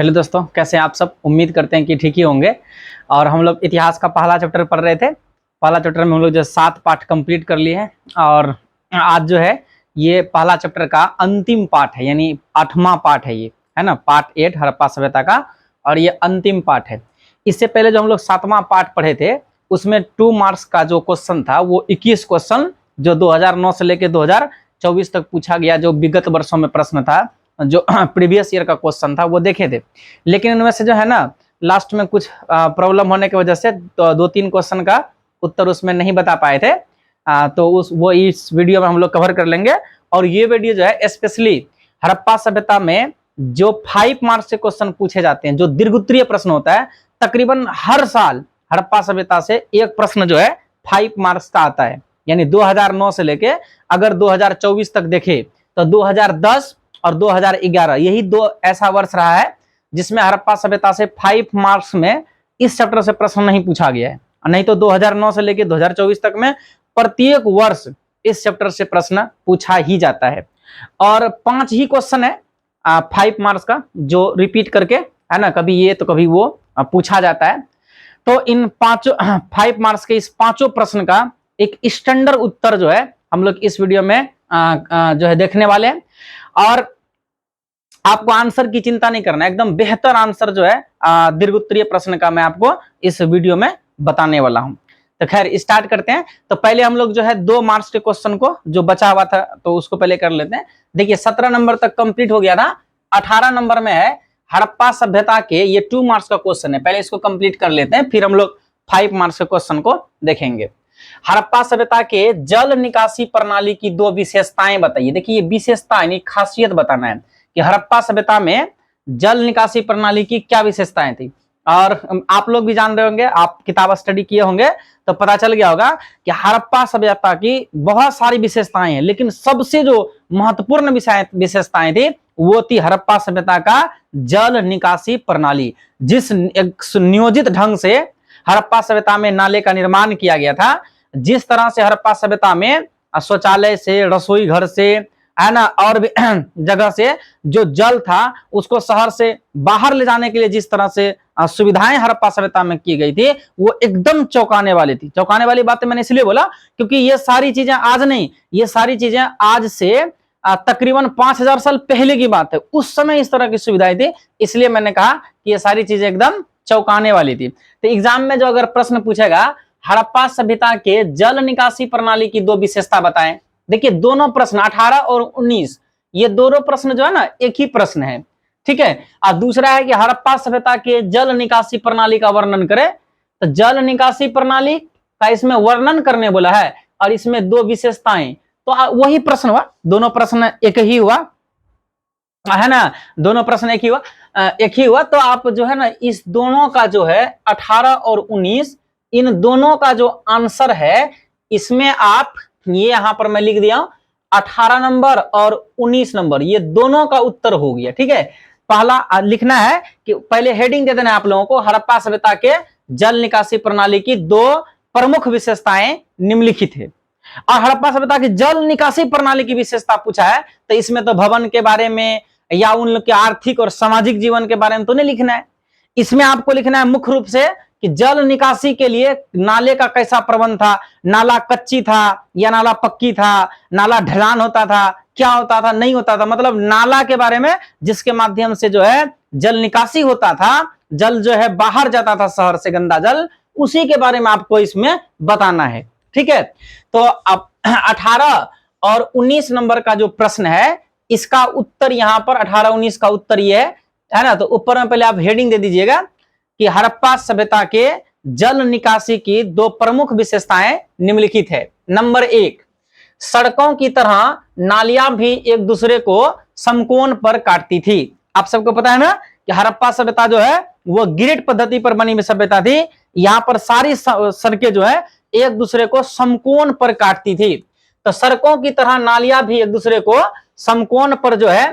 Hello दोस्तों, कैसे हैं आप सब। उम्मीद करते हैं कि ठीक ही होंगे। और हम लोग इतिहास का पहला चैप्टर पढ़ रहे थे। पहला चैप्टर में हम लोग जो 7 पाठ कंप्लीट कर लिए हैं और आज जो है ये पहला चैप्टर का अंतिम पाठ है, यानी 8वां पाठ है ये, है ना। पार्ट 8 हड़प्पा सभ्यता का, और ये अंतिम पाठ है। इससे पहले जो हम लोग 7वां पाठ पढ़े थे उसमें 2 मार्क्स का जो क्वेश्चन था वो 21 क्वेश्चन जो 2009 से लेकर 2024 तक पूछा गया, जो विगत वर्षों में प्रश्न था, जो प्रीवियस ईयर का क्वेश्चन था वो देखे थे। लेकिन इनमें से जो है ना लास्ट में कुछ प्रॉब्लम होने की वजह से तो 2-3 क्वेश्चन का उत्तर उसमें नहीं बता पाए थे। तो वो इस वीडियो में हम लोग कवर कर लेंगे। और ये वीडियो जो है स्पेशली हड़प्पा सभ्यता में जो 5 मार्क्स के क्वेश्चन पूछे जाते हैं, जो दीर्घोत्तरीय प्रश्न होता है, तकरीबन हर साल हड़प्पा सभ्यता से एक प्रश्न जो है 5 मार्क्स का आता है। यानी 2009 से लेके अगर 2024 तक देखे तो 2010 और 2011 यही 2 ऐसा वर्ष रहा है जिसमें हड़प्पा सभ्यता से 5 मार्क्स में इस चैप्टर से प्रश्न नहीं पूछा गया है। नहीं तो 2009 से लेकर 2024 तक में प्रत्येक वर्ष इस चैप्टर से प्रश्न पूछा ही जाता है। और 5 ही क्वेश्चन है 5 मार्क्स का, जो रिपीट करके, है ना, कभी ये तो कभी वो पूछा जाता है। तो इन 5 मार्क्स के इस 5 प्रश्न का एक स्टैंडर्ड उत्तर जो है हम लोग इस वीडियो में जो है देखने वाले हैं। और आपको आंसर की चिंता नहीं करना, एकदम बेहतर आंसर जो है दीर्घोत्तरीय प्रश्न का मैं आपको इस वीडियो में बताने वाला हूं। तो खैर स्टार्ट करते हैं। तो पहले हम लोग जो है 2 मार्क्स के क्वेश्चन को जो बचा हुआ था तो उसको पहले कर लेते हैं। देखिए 17 नंबर तक कंप्लीट हो गया था। 18 नंबर में है हड़प्पा सभ्यता के, ये 2 मार्क्स का क्वेश्चन है। पहले इसको कंप्लीट कर लेते हैं, फिर हम लोग 5 मार्क्स के क्वेश्चन को देखेंगे। हड़प्पा सभ्यता के जल निकासी प्रणाली की 2 विशेषताएं बताइए। देखिए ये विशेषता यानी खासियत बताना है कि हड़प्पा सभ्यता में जल निकासी प्रणाली की क्या विशेषताएं थी। और आप लोग भी जान रहे होंगे, आप किताब स्टडी किए होंगे तो पता चल गया होगा कि हड़प्पा सभ्यता की बहुत सारी विशेषताएं हैं, लेकिन सबसे जो महत्वपूर्ण विशेषताएं थी वो थी हड़प्पा सभ्यता का जल निकासी प्रणाली। जिस एक सुनियोजित ढंग से हड़प्पा सभ्यता में नाले का निर्माण किया गया था, जिस तरह से हड़प्पा सभ्यता में शौचालय से, रसोई घर से, है ना, और भी जगह से जो जल था उसको शहर से बाहर ले जाने के लिए जिस तरह से सुविधाएं हड़प्पा सभ्यता में की गई थी वो एकदम चौंकाने वाली थी। चौंकाने वाली बातें मैंने इसलिए बोला क्योंकि ये सारी चीजें आज नहीं, ये सारी चीजें आज से तकरीबन 5000 साल पहले की बात है। उस समय इस तरह की सुविधाएं थी, इसलिए मैंने कहा कि ये सारी चीजें एकदम चौंकाने वाली थी। तो एग्जाम में जो अगर प्रश्न पूछेगा हड़प्पा सभ्यता के जल निकासी प्रणाली की 2 विशेषता बताएं। देखिए दोनों प्रश्न 18 और 19 ये दोनों प्रश्न जो है ना एक ही प्रश्न है, ठीक है। और दूसरा है कि हड़प्पा सभ्यता के जल निकासी प्रणाली का वर्णन करें। तो जल निकासी प्रणाली का इसमें वर्णन करने बोला है और इसमें 2 विशेषताएं, तो वही प्रश्न हुआ, दोनों प्रश्न एक ही हुआ, है ना, दोनों प्रश्न एक ही हुआ। तो आप जो है ना इस दोनों का जो है 18 और 19 इन दोनों का जो आंसर है इसमें आप ये यहां पर मैं लिख दिया 18 नंबर और 19 नंबर ये दोनों का उत्तर हो गया, ठीक है। पहला लिखना है कि पहले हेडिंग दे देना है आप लोगों को, हड़प्पा सभ्यता के जल निकासी प्रणाली की 2 प्रमुख विशेषताएं निम्नलिखित है। और हड़प्पा सभ्यता की जल निकासी प्रणाली की विशेषता पूछा है तो इसमें तो भवन के बारे में या उन लोग के आर्थिक और सामाजिक जीवन के बारे में तो नहीं लिखना है। इसमें आपको लिखना है मुख्य रूप से कि जल निकासी के लिए नाले का कैसा प्रबंध था, नाला कच्ची था या नाला पक्की था, नाला ढलान होता था, क्या होता था, नहीं होता था, मतलब नाला के बारे में जिसके माध्यम से जो है जल निकासी होता था, जल जो है बाहर जाता था शहर से, गंदा जल, उसी के बारे में आपको इसमें बताना है, ठीक है। तो अब 18 और 19 नंबर का जो प्रश्न है इसका उत्तर यहां पर 18-19 का उत्तर ये है ना। तो ऊपर में पहले आप हेडिंग दे दीजिएगा कि हड़प्पा सभ्यता के जल निकासी की 2 प्रमुख विशेषताएं निम्नलिखित है। नंबर 1, सड़कों की तरह नालियां भी एक दूसरे को समकोण पर काटती थी। आप सबको पता है ना कि हड़प्पा सभ्यता जो है वो ग्रिड पद्धति पर बनी हुई सभ्यता थी। यहां पर सारी सड़कें जो है एक दूसरे को समकोण पर काटती थी। तो सड़कों की तरह नालियां भी एक दूसरे को समकोण पर जो है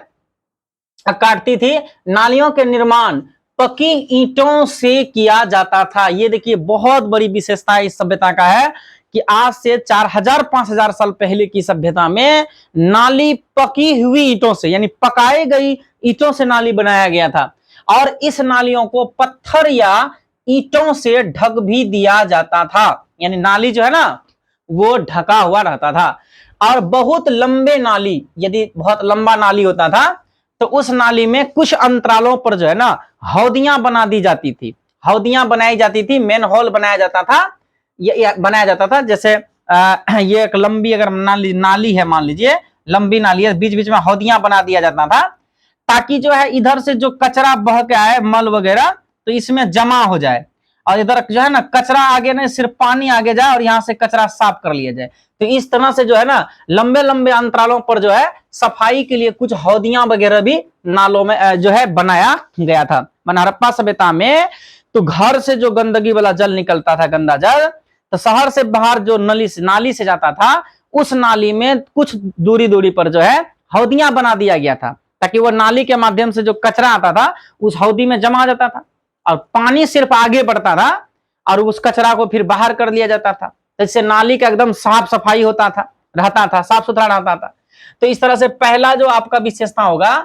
काटती थी। नालियों के निर्माण पक्की ईंटों से किया जाता था। ये देखिए बहुत बड़ी विशेषता इस सभ्यता का है कि आज से 4000-5000 साल पहले की सभ्यता में नाली पकी हुई ईंटों से यानी पकाई गई ईंटों से नाली बनाया गया था। और इस नालियों को पत्थर या ईंटों से ढक भी दिया जाता था। यानी नाली जो है ना वो ढका हुआ रहता था। और बहुत लंबे नाली, यदि बहुत लंबा नाली होता था तो उस नाली में कुछ अंतरालों पर जो है ना हौदियां बना दी जाती थी, हौदियां बनाई जाती थी, मेन होल बनाया जाता था, ये बनाया जाता था। जैसे ये एक लंबी अगर नाली है, मान लीजिए लंबी नाली है, बीच बीच में हौदियां बना दिया जाता था ताकि जो है इधर से जो कचरा बह के आए, मल वगैरह, तो इसमें जमा हो जाए, और इधर जो है ना कचरा आगे नहीं, सिर्फ पानी आगे जाए और यहाँ से कचरा साफ कर लिया जाए। तो इस तरह से जो है ना लंबे लंबे अंतरालों पर जो है सफाई के लिए कुछ हौदियां वगैरह भी नालों में जो है बनाया गया था। मन हड़प्पा सभ्यता में तो घर से जो गंदगी वाला जल निकलता था, गंदा जल, तो शहर से बाहर जो नाली से जाता था, उस नाली में कुछ दूरी दूरी पर जो है हौदियां बना दिया गया था ताकि वो नाली के माध्यम से जो कचरा आता था उस हौदी में जमा जाता था और पानी सिर्फ आगे बढ़ता था और उस कचरा को फिर बाहर कर लिया जाता था। इससे नाली का एकदम साफ सफाई होता था, रहता था, साफ सुथरा रहता था। तो इस तरह से पहला जो आपका विशेषता होगा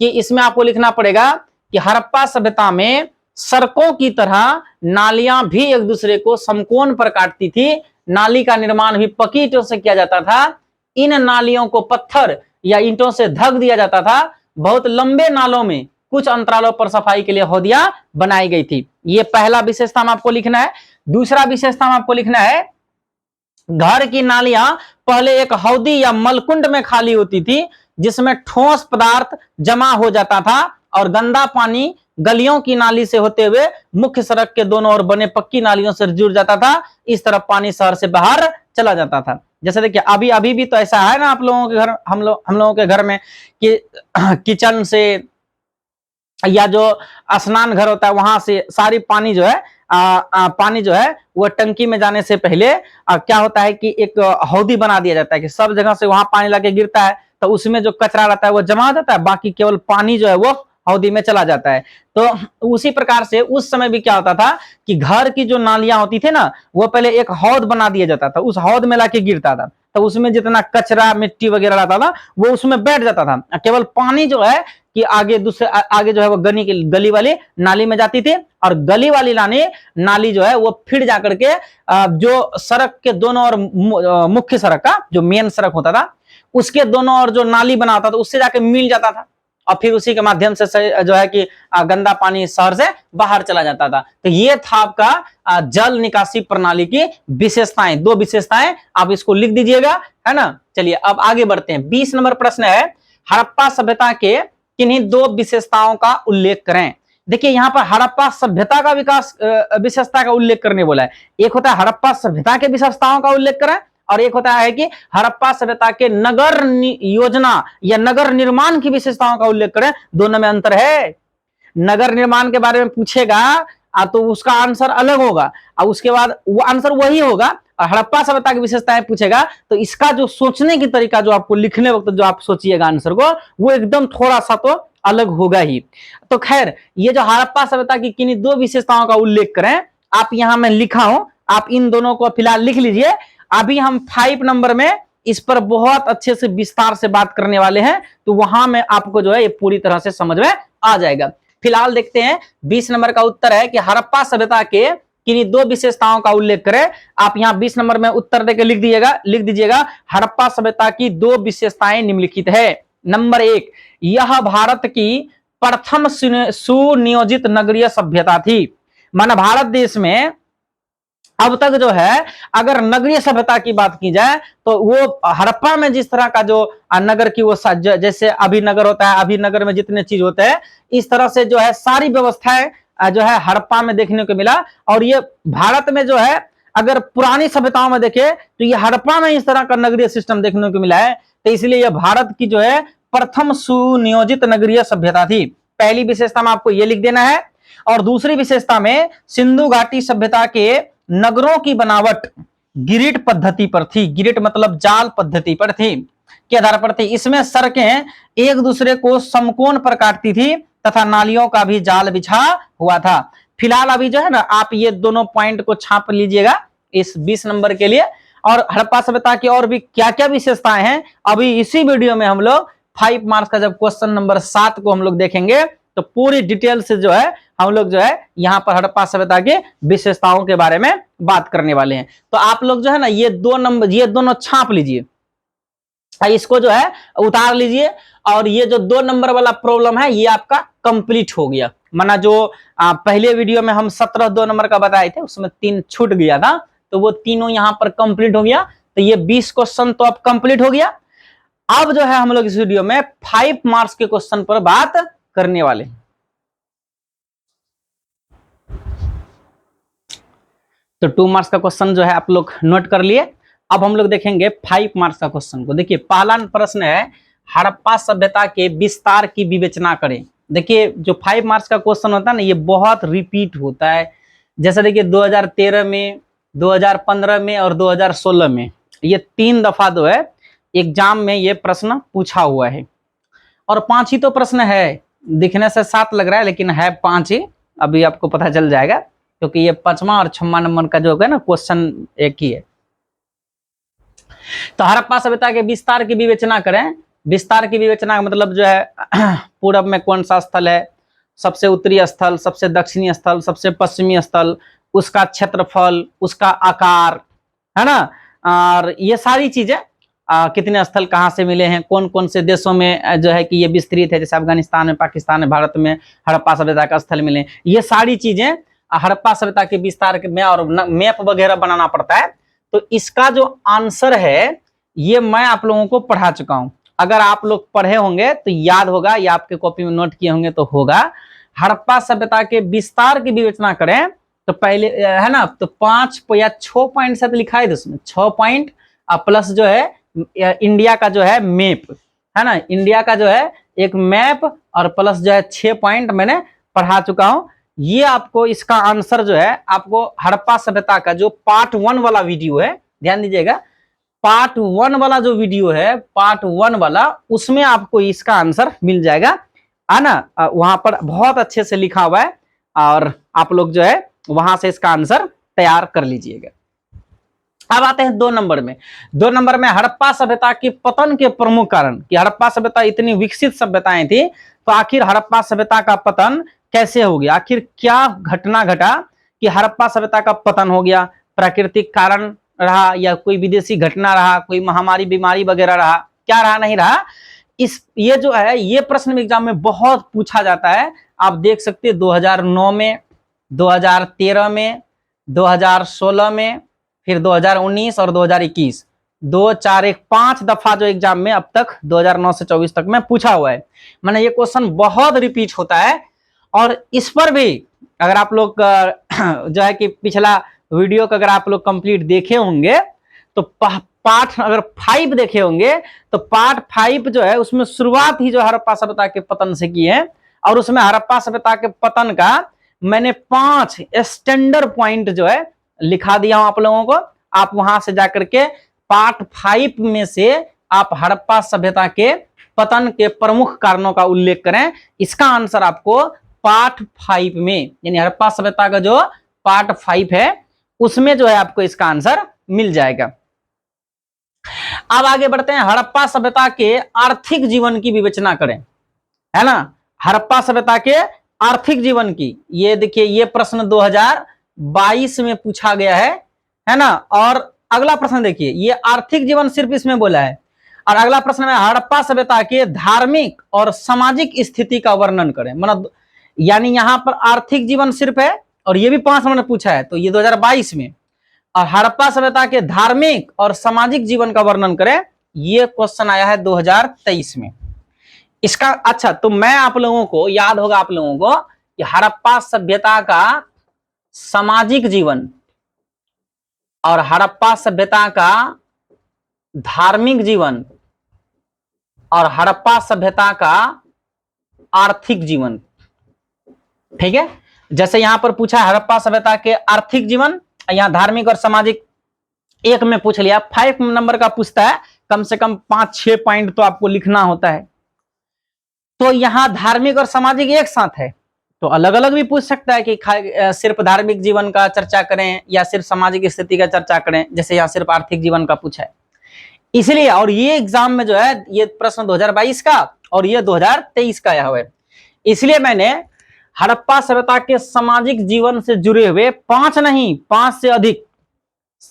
कि इसमें आपको लिखना पड़ेगा कि हड़प्पा सभ्यता में सड़कों की तरह नालियां भी एक दूसरे को समकोण पर काटती थी। नाली का निर्माण भी पक्की ईंटों से किया जाता था। इन नालियों को पत्थर या ईंटों से ढक दिया जाता था। बहुत लंबे नालों में कुछ अंतरालों पर सफाई के लिए हौदियां बनाई गई थी। ये पहला विशेषता में आपको लिखना है। दूसरा विशेषता में आपको लिखना है घर की नालियां पहले एक हौदी या मलकुंड में खाली होती थी जिसमें ठोस पदार्थ जमा हो जाता था और गंदा पानी गलियों की नाली से होते हुए मुख्य सड़क के दोनों ओर बने पक्की नालियों से जुड़ जाता था। इस तरफ पानी शहर से बाहर चला जाता था। जैसे देखिए अभी भी तो ऐसा है ना आप लोगों के घर, हम लोगों के घर में कि किचन से या जो स्नान घर होता है वहां से सारी पानी जो है पानी जो है वो टंकी में जाने से पहले क्या होता है कि एक हौदी बना दिया जाता है कि सब जगह से वहां पानी लाके गिरता है तो उसमें जो कचरा रहता है वो जमा हो जाता है, बाकी केवल पानी जो है वो हौदी में चला जाता है। तो उसी प्रकार से उस समय भी क्या होता था कि घर की जो नालियां होती थी ना वो पहले एक हौद बना दिया जाता था, उस हौद में लाके गिरता था तो उसमें जितना कचरा मिट्टी वगैरह रहता था वो उसमें बैठ जाता था। केवल पानी जो है कि आगे आगे जो है वो गली वाली नाली में जाती थी और गली वाली नाली जो है वो फिर जाकर के जो सड़क के दोनों ओर मुख्य सड़क का जो मेन सड़क होता था उसके दोनों ओर जो नाली बना होता था उससे जाके मिल जाता था और फिर उसी के माध्यम से जो है कि गंदा पानी शहर से बाहर चला जाता था। तो ये था आपका जल निकासी प्रणाली की विशेषताएं, दो विशेषताएं, आप इसको लिख दीजिएगा, है ना। चलिए अब आगे बढ़ते हैं। 20 नंबर प्रश्न है हड़प्पा सभ्यता के किन्हीं दो विशेषताओं का उल्लेख करें। देखिए यहाँ पर हड़प्पा सभ्यता का विकास विशेषता का उल्लेख करने बोला है। एक होता है हड़प्पा सभ्यता के विशेषताओं का उल्लेख करें और एक होता है कि हड़प्पा सभ्यता के नगर योजना या नगर निर्माण की विशेषताओं का उल्लेख करें। दोनों में अंतर है। नगर निर्माण के बारे में पूछेगा तो उसका आंसर अलग होगा और उसके बाद वो आंसर वही होगा। और हड़प्पा सभ्यता की विशेषताएं पूछेगा तो इसका जो सोचने की तरीका जो आपको लिखने वक्त जो आप सोचिएगा आंसर को वो एकदम थोड़ा सा तो अलग होगा ही। तो खैर ये जो हड़प्पा सभ्यता की किन्हीं दो विशेषताओं का उल्लेख करें, आप यहां मैं लिखा हूं, आप इन दोनों को फिलहाल लिख लीजिए। अभी हम 5 नंबर में इस पर बहुत अच्छे से विस्तार से बात करने वाले हैं तो वहां में आपको जो है ये पूरी तरह से समझ में आ जाएगा। फिलहाल देखते हैं 20 नंबर का उत्तर है कि हड़प्पा सभ्यता के किन्हीं दो विशेषताओं का उल्लेख करें। आप यहां 20 नंबर में उत्तर देकर लिख दीजिएगा हड़प्पा सभ्यता की दो विशेषताएं निम्नलिखित है। नंबर 1, यह भारत की प्रथम सुनियोजित नगरीय सभ्यता थी। माना भारत देश में अब तक जो है अगर नगरीय सभ्यता की बात की जाए तो वो हड़प्पा में जिस तरह का जो नगर की वो जैसे अभिनगर होता है, अभिनगर में जितने चीज होते हैं इस तरह से जो है सारी व्यवस्थाएं जो है हड़प्पा में देखने को मिला। और ये भारत में जो है अगर पुरानी सभ्यताओं में देखे तो ये हड़प्पा में इस तरह का नगरीय सिस्टम देखने को मिला है। तो इसलिए यह भारत की जो है प्रथम सुनियोजित नगरीय सभ्यता थी। पहली विशेषता में आपको ये लिख देना है। और दूसरी विशेषता में सिंधु घाटी सभ्यता के नगरों की बनावट ग्रिड पद्धति पर थी। ग्रिड मतलब जाल पद्धति पर थी, के आधार पर थी। इसमें सड़कें एक दूसरे को समकोण पर काटती थी तथा नालियों का भी जाल बिछा हुआ था। फिलहाल अभी जो है ना आप ये दोनों पॉइंट को छाप लीजिएगा इस 20 नंबर के लिए। और हड़प्पा सभ्यता की और भी क्या क्या विशेषताएं हैं अभी इसी वीडियो में हम लोग 5 मार्क्स का जब क्वेश्चन नंबर 7 को हम लोग देखेंगे तो पूरी डिटेल से जो है हम लोग जो है यहाँ पर हड़प्पा सभ्यता के विशेषताओं के बारे में बात करने वाले हैं। तो आप लोग जो है ना ये दोनों छाप लीजिए, इसको जो है उतार लीजिए, और ये जो 2 नंबर वाला प्रॉब्लम है ये आपका कंप्लीट हो गया। माना जो पहले वीडियो में हम 17 2 नंबर का बताए थे उसमें 3 छूट गया था, तो वो तीनों यहाँ पर कंप्लीट हो गया। तो ये 20 क्वेश्चन तो अब कंप्लीट हो गया। अब जो है हम लोग इस वीडियो में 5 मार्क्स के क्वेश्चन पर बात करने वाले हैं। तो 2 मार्क्स का क्वेश्चन जो है आप लोग नोट कर लिए। अब हम लोग देखेंगे 5 मार्क्स का क्वेश्चन को। देखिए पहला प्रश्न है हड़प्पा सभ्यता के विस्तार की विवेचना करें। देखिए जो 5 मार्क्स का क्वेश्चन होता है ना ये बहुत रिपीट होता है। जैसे देखिए 2013 में, 2015 में और 2016 में ये 3 दफा जो है एग्जाम में ये प्रश्न पूछा हुआ है। और 5 ही तो प्रश्न है, दिखने से 7 लग रहा है लेकिन है 5 ही। अभी आपको पता चल जाएगा क्योंकि ये 5वां और 6वां नंबर का जो है ना क्वेश्चन एक ही है। तो हड़प्पा सभ्यता के विस्तार की विवेचना करें। विस्तार की विवेचना का मतलब जो है पूरब में कौन सा स्थल है, सबसे उत्तरी स्थल, सबसे दक्षिणी स्थल, सबसे पश्चिमी स्थल, उसका क्षेत्रफल, उसका आकार, है ना, और ये सारी चीजें, कितने स्थल कहाँ से मिले हैं, कौन कौन से देशों में जो है कि ये विस्तृत है, जैसे अफगानिस्तान में, पाकिस्तान में, भारत में हड़प्पा सभ्यता का स्थल मिले। ये सारी चीजें हड़प्पा सभ्यता के विस्तार में, और मैप वगैरह बनाना पड़ता है। तो इसका जो आंसर है ये मैं आप लोगों को पढ़ा चुका हूं। अगर आप लोग पढ़े होंगे तो याद होगा, या आपके कॉपी में नोट किए होंगे तो होगा। हड़प्पा सभ्यता के विस्तार की विवेचना करें तो पहले है ना, तो 5 या 6 पॉइंट से लिखा है उसमें 6 पॉइंट प्लस जो है इंडिया का जो है मैप, है ना, इंडिया का जो है एक मैप, और प्लस जो है 6 पॉइंट मैंने पढ़ा चुका हूं। ये आपको इसका आंसर जो है आपको हड़प्पा सभ्यता का जो पार्ट 1 वाला वीडियो है, ध्यान दीजिएगा, पार्ट 1 वाला जो वीडियो है, पार्ट 1 वाला, उसमें आपको इसका आंसर मिल जाएगा, है ना। वहां पर बहुत अच्छे से लिखा हुआ है, और आप लोग जो है वहां से इसका आंसर तैयार कर लीजिएगा। अब आते हैं 2 नंबर में। 2 नंबर में हड़प्पा सभ्यता के पतन के प्रमुख कारण, कि हड़प्पा सभ्यता इतनी विकसित सभ्यताएं थी, तो आखिर हड़प्पा सभ्यता का पतन कैसे हो गया, आखिर क्या घटना घटा कि हड़प्पा सभ्यता का पतन हो गया। प्राकृतिक कारण रहा या कोई विदेशी घटना रहा, कोई महामारी बीमारी वगैरह रहा, क्या रहा, नहीं रहा। ये जो है ये प्रश्न एग्जाम में बहुत पूछा जाता है। आप देख सकते हैं 2009 में, 2013 में, 2016 में, फिर 2019 और 2021, 2 4 1 5 दफा जो एग्जाम में अब तक 2009 से 24 तक में पूछा हुआ है। माने ये क्वेश्चन बहुत रिपीट होता है। और इस पर भी अगर आप लोग जो है कि पिछला वीडियो को अगर आप लोग कंप्लीट देखे होंगे तो पार्ट अगर 5 देखे होंगे तो पार्ट 5 जो है उसमें शुरुआत ही जो हड़प्पा सभ्यता के पतन से की है, और उसमें हड़प्पा सभ्यता के पतन का मैंने 5 स्टैंडर्ड पॉइंट जो है लिखा दिया हूं आप लोगों को। आप वहां से जाकर के पार्ट 5 में से आप हड़प्पा सभ्यता के पतन के प्रमुख कारणों का उल्लेख करें। इसका आंसर आपको पार्ट 5 में, यानी हड़प्पा सभ्यता का जो पार्ट 5 है उसमें जो है आपको इसका आंसर मिल जाएगा। अब आगे बढ़ते हैं, हड़प्पा सभ्यता के आर्थिक जीवन की विवेचना करें, है ना। हड़प्पा सभ्यता के आर्थिक जीवन की, ये देखिए ये प्रश्न 2022 में पूछा गया है ना। और अगला प्रश्न देखिए, ये आर्थिक जीवन सिर्फ इसमें बोला है, और अगला प्रश्न में हड़प्पा सभ्यता के धार्मिक और सामाजिक स्थिति का वर्णन करें। मतलब यानी यहां पर आर्थिक जीवन सिर्फ है, और ये भी 5 नंबर पूछा है, तो ये 2022 में। और हड़प्पा सभ्यता के धार्मिक और सामाजिक जीवन का वर्णन करें, ये क्वेश्चन आया है 2023 में। इसका अच्छा, तो मैं आप लोगों को याद होगा आप लोगों को कि हड़प्पा सभ्यता का सामाजिक जीवन और हड़प्पा सभ्यता का धार्मिक जीवन और हड़प्पा सभ्यता का आर्थिक जीवन, ठीक है। जैसे यहां पर पूछा है हड़प्पा सभ्यता के आर्थिक जीवन, यहां धार्मिक और सामाजिक एक में पूछ लिया। 5 नंबर का पूछता है, कम से कम 5-6 पॉइंट तो आपको लिखना होता है। तो यहां धार्मिक और सामाजिक एक साथ है, तो अलग अलग भी पूछ सकता है कि सिर्फ धार्मिक जीवन का चर्चा करें या सिर्फ सामाजिक स्थिति का चर्चा करें, जैसे यहां सिर्फ आर्थिक जीवन का पूछा है इसलिए। और ये एग्जाम में जो है ये प्रश्न 2022 का और ये 2023 का आया हुआ है। इसलिए मैंने हड़प्पा सभ्यता के सामाजिक जीवन से जुड़े हुए 5 नहीं 5 से अधिक,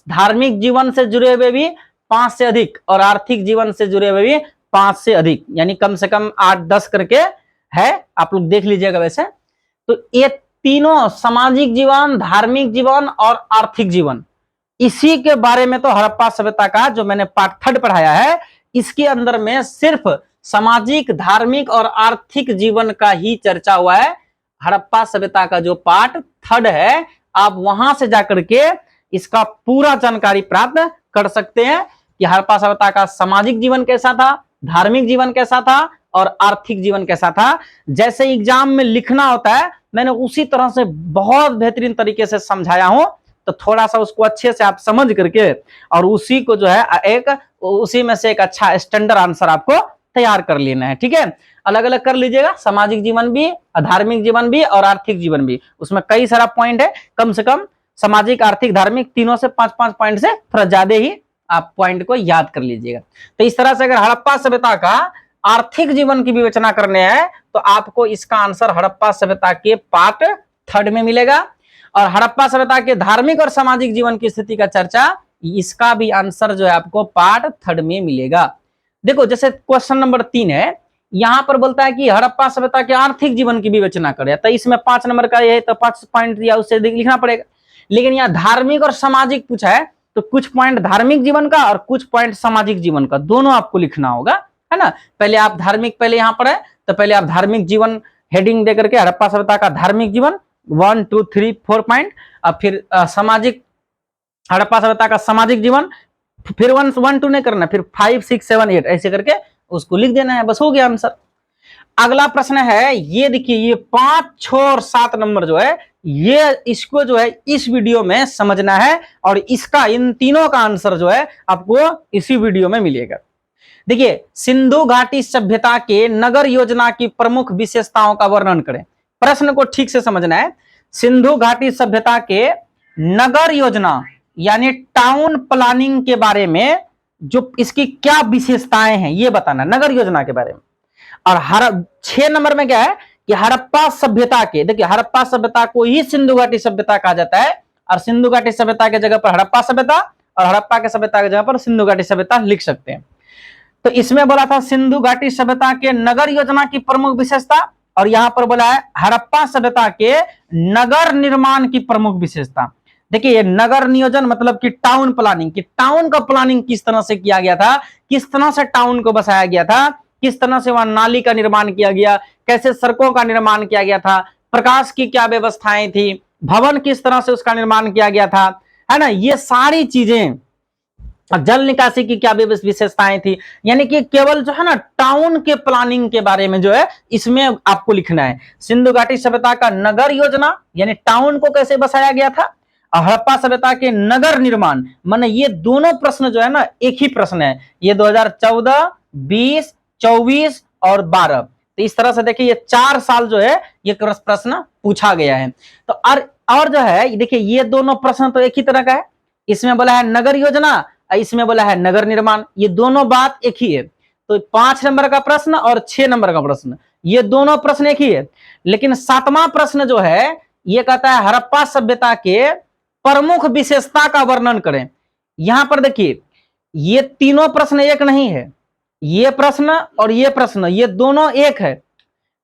धार्मिक जीवन से जुड़े हुए भी 5 से अधिक और आर्थिक जीवन से जुड़े हुए भी 5 से अधिक, यानी कम से कम 8-10 करके है, आप लोग देख लीजिएगा। वैसे तो ये तीनों सामाजिक जीवन, धार्मिक जीवन और आर्थिक जीवन, इसी के बारे में तो हड़प्पा सभ्यता का जो मैंने पार्ट 3 पढ़ाया है, इसके अंदर में सिर्फ सामाजिक, धार्मिक और आर्थिक जीवन का ही चर्चा हुआ है। हड़प्पा सभ्यता का जो पार्ट 3 है, आप वहां से जाकर के इसका पूरा जानकारी प्राप्त कर सकते हैं कि हड़प्पा सभ्यता का सामाजिक जीवन कैसा था, धार्मिक जीवन कैसा था और आर्थिक जीवन कैसा था। जैसे एग्जाम में लिखना होता है, मैंने उसी तरह से बहुत बेहतरीन तरीके से समझाया हूं, तो थोड़ा सा उसको अच्छे से आप समझ करके और उसी को जो है उसी में से एक अच्छा स्टैंडर्ड आंसर आपको तैयार कर लेना है। ठीक है, अलग अलग कर लीजिएगा, सामाजिक जीवन भी, धार्मिक जीवन भी और आर्थिक जीवन भी। उसमें कई सारा पॉइंट है, कम से कम सामाजिक, आर्थिक, धार्मिक तीनों से 5-5 पॉइंट से थोड़ा ज्यादा ही आप पॉइंट को याद कर लीजिएगा। तो इस तरह से अगर हड़प्पा सभ्यता का आर्थिक जीवन की विवेचना करने हैं तो आपको इसका आंसर हड़प्पा सभ्यता के पार्ट 3 में मिलेगा। और हड़प्पा सभ्यता के धार्मिक और सामाजिक जीवन की स्थिति का चर्चा, इसका भी आंसर जो है आपको पार्ट 3 में मिलेगा। देखो, जैसे क्वेश्चन नंबर 3 है, यहां पर बोलता है कि हड़प्पा सभ्यता के आर्थिक जीवन की विवेचना करे, तो इसमें 5 नंबर का ये है, तो 5 पॉइंट या उससे लिखना पड़ेगा। लेकिन यहाँ धार्मिक और सामाजिक पूछा है, तो कुछ पॉइंट धार्मिक जीवन का और कुछ पॉइंट सामाजिक जीवन का, दोनों आपको लिखना होगा, है ना। पहले आप धार्मिक, पहले यहाँ पर है तो पहले आप धार्मिक जीवन हेडिंग दे करके हड़प्पा सभ्यता का धार्मिक जीवन 1, 2, 3, 4 पॉइंट, और फिर सामाजिक, हड़प्पा सभ्यता का सामाजिक जीवन, फिर 1, 2 नहीं करना, फिर 5, 6, 7, 8 ऐसे करके उसको लिख देना है, बस हो गया आंसर। अगला प्रश्न है, ये देखिए, ये 5, 6 और 7 नंबर जो है, ये इसको जो है इस वीडियो में समझना है और इसका, इन तीनों का आंसर जो है आपको इसी वीडियो में मिलेगा। देखिए, सिंधु घाटी सभ्यता के नगर योजना की प्रमुख विशेषताओं का वर्णन करें। प्रश्न को ठीक से समझना है। सिंधु घाटी सभ्यता के नगर योजना यानी टाउन प्लानिंग के बारे में जो इसकी क्या विशेषताएं हैं ये बताना, नगर योजना के बारे में। और 6 नंबर में क्या है कि हड़प्पा सभ्यता के, देखिए हड़प्पा सभ्यता को ही सिंधु घाटी सभ्यता कहा जाता है, और सिंधु घाटी सभ्यता के जगह पर हड़प्पा सभ्यता और हड़प्पा के सभ्यता की जगह पर सिंधु घाटी सभ्यता लिख सकते हैं। तो इसमें बोला था सिंधु घाटी सभ्यता के नगर योजना की प्रमुख विशेषता, और यहां पर बोला है हड़प्पा सभ्यता के नगर निर्माण की प्रमुख विशेषता। देखिए, ये नगर नियोजन मतलब कि टाउन प्लानिंग, कि टाउन का प्लानिंग किस तरह से किया गया था, किस तरह से टाउन को बसाया गया था, किस तरह से वहां नाली का निर्माण किया गया, कैसे सड़कों का निर्माण किया गया था, प्रकाश की क्या व्यवस्थाएं थी, भवन किस तरह से उसका निर्माण किया गया था, है ना, ये सारी चीजें, जल निकासी की क्या विशेषताएं थी, यानी कि केवल जो है ना टाउन के प्लानिंग के बारे में जो है इसमें आपको लिखना है। सिंधु घाटी सभ्यता का नगर योजना यानी टाउन को कैसे बसाया गया था, और हड़प्पा सभ्यता के नगर निर्माण, माने ये दोनों प्रश्न जो है ना एक ही प्रश्न है, ये 2014, 20, 24 और 12। तो इस तरह से देखिए ये 4 साल जो है ये प्रश्न पूछा गया है। तो और जो है देखिए ये दोनों प्रश्न तो एक ही तरह का है, इसमें बोला है नगर योजना, इसमें बोला है नगर निर्माण, ये दोनों बात एक ही है। तो 5 नंबर का प्रश्न और 6 नंबर का प्रश्न, ये दोनों प्रश्न एक ही है। लेकिन 7वां प्रश्न जो है ये कहता है हड़प्पा सभ्यता के प्रमुख विशेषता का वर्णन करें। यहां पर देखिए ये तीनों प्रश्न एक नहीं है, ये प्रश्न और ये प्रश्न ये दोनों एक है,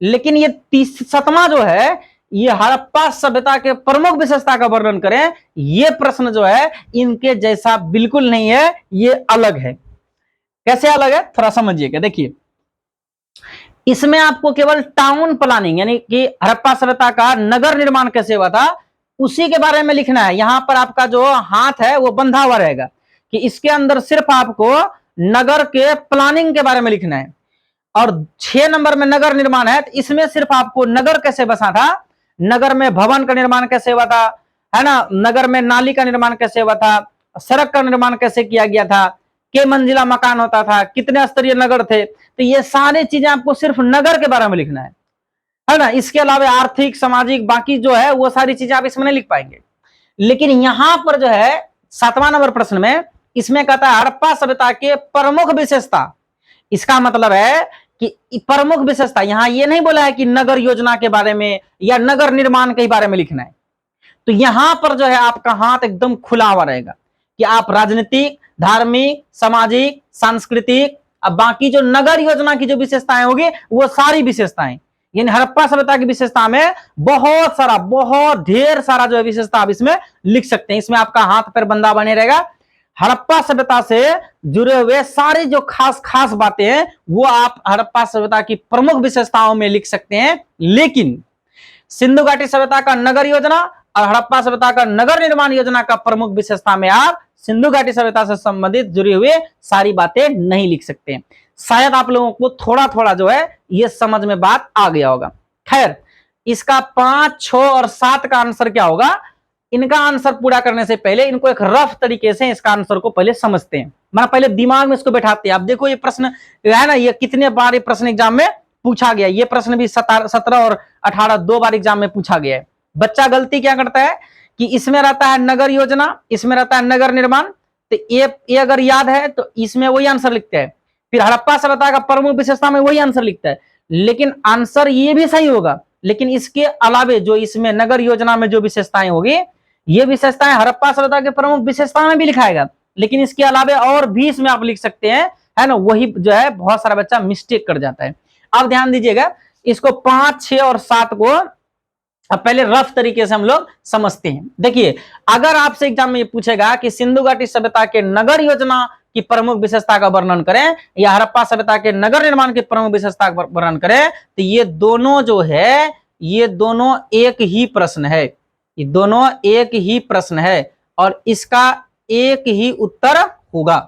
लेकिन ये 7वां जो है ये हड़प्पा सभ्यता के प्रमुख विशेषता का वर्णन करें, ये प्रश्न जो है इनके जैसा बिल्कुल नहीं है, ये अलग है। कैसे अलग है थोड़ा समझिएगा। देखिए इसमें आपको केवल टाउन प्लानिंग यानी कि हड़प्पा सभ्यता का नगर निर्माण कैसे हुआ था उसी के बारे में लिखना है। यहां पर आपका जो हाथ है वो बंधा हुआ रहेगा कि इसके अंदर सिर्फ आपको नगर के प्लानिंग के बारे में लिखना है। और 6 नंबर में नगर निर्माण है, तो इसमें सिर्फ आपको नगर कैसे बसा था, नगर में भवन का निर्माण कैसे हुआ था, है ना, नगर में नाली का निर्माण कैसे हुआ था, सड़क का निर्माण कैसे किया गया था, के मंजिला मकान होता था, कितने स्तरीय नगर थे, तो ये सारी चीजें आपको सिर्फ नगर के बारे में लिखना है ना। इसके अलावा आर्थिक सामाजिक बाकी जो है वो सारी चीजें आप इसमें नहीं लिख पाएंगे। लेकिन यहां पर जो है 7वां नंबर प्रश्न में इसमें कहता है हड़प्पा सभ्यता के प्रमुख विशेषता, इसका मतलब है कि प्रमुख विशेषता, यहां ये नहीं बोला है कि नगर योजना के बारे में या नगर निर्माण के बारे में लिखना है। तो यहां पर जो है आपका हाथ एकदम खुला हुआ रहेगा कि आप राजनीतिक, धार्मिक, सामाजिक, सांस्कृतिक, अब बाकी जो नगर योजना की जो विशेषताएं होगी वो सारी विशेषताएं, यानी हड़प्पा सभ्यता की विशेषता में बहुत सारा, बहुत ढेर सारा जो है विशेषता आप इसमें लिख सकते हैं। इसमें आपका हाथ पैर बंधा बने रहेगा। हड़प्पा सभ्यता से जुड़े हुए सारी जो खास खास बातें हैं वो आप हड़प्पा सभ्यता की प्रमुख विशेषताओं में लिख सकते हैं। लेकिन सिंधु घाटी सभ्यता का नगर योजना और हड़प्पा सभ्यता का नगर निर्माण योजना का प्रमुख विशेषता में आप सिंधु घाटी सभ्यता से संबंधित जुड़ी हुई सारी बातें नहीं लिख सकते। शायद आप लोगों को थोड़ा थोड़ा जो है ये समझ में बात आ गया होगा। खैर, इसका 5, 6 और 7 का आंसर क्या होगा, इनका आंसर पूरा करने से पहले इनको एक रफ तरीके से इसका आंसर को पहले समझते हैं, मतलब पहले दिमाग में इसको बैठाते हैं। आप देखो ये प्रश्न है ना, ये कितने बार ये प्रश्न एग्जाम में पूछा गया। ये प्रश्न भी 17 और 18 2 बार एग्जाम में पूछा गया है। बच्चा गलती क्या करता है कि इसमें रहता है नगर योजना, इसमें रहता है नगर निर्माण, तो ये अगर याद है तो इसमें वही आंसर लिखता है। फिर हड़प्पा सभ्यता का प्रमुख विशेषता में वही आंसर लिखता है। लेकिन आंसर ये भी सही होगा, लेकिन इसके अलावे जो इसमें नगर योजना में जो विशेषताएं होगी, ये विशेषताएं हड़प्पा सभ्यता के प्रमुख विशेषताओं में भी लिखाएगा, लेकिन इसके अलावे और भी इसमें आप लिख सकते हैं, है ना। वही जो है बहुत सारा बच्चा मिस्टेक कर जाता है। अब ध्यान दीजिएगा, इसको 5, 6 और 7 को अब पहले रफ तरीके से हम लोग समझते हैं। देखिए, अगर आपसे एग्जाम में ये पूछेगा कि सिंधु घाटी सभ्यता के नगर योजना की प्रमुख विशेषता का वर्णन करें या हड़प्पा सभ्यता के नगर निर्माण की प्रमुख विशेषता का वर्णन करें, तो ये दोनों जो है ये दोनों एक ही प्रश्न है, ये दोनों एक ही प्रश्न है और इसका एक ही उत्तर होगा।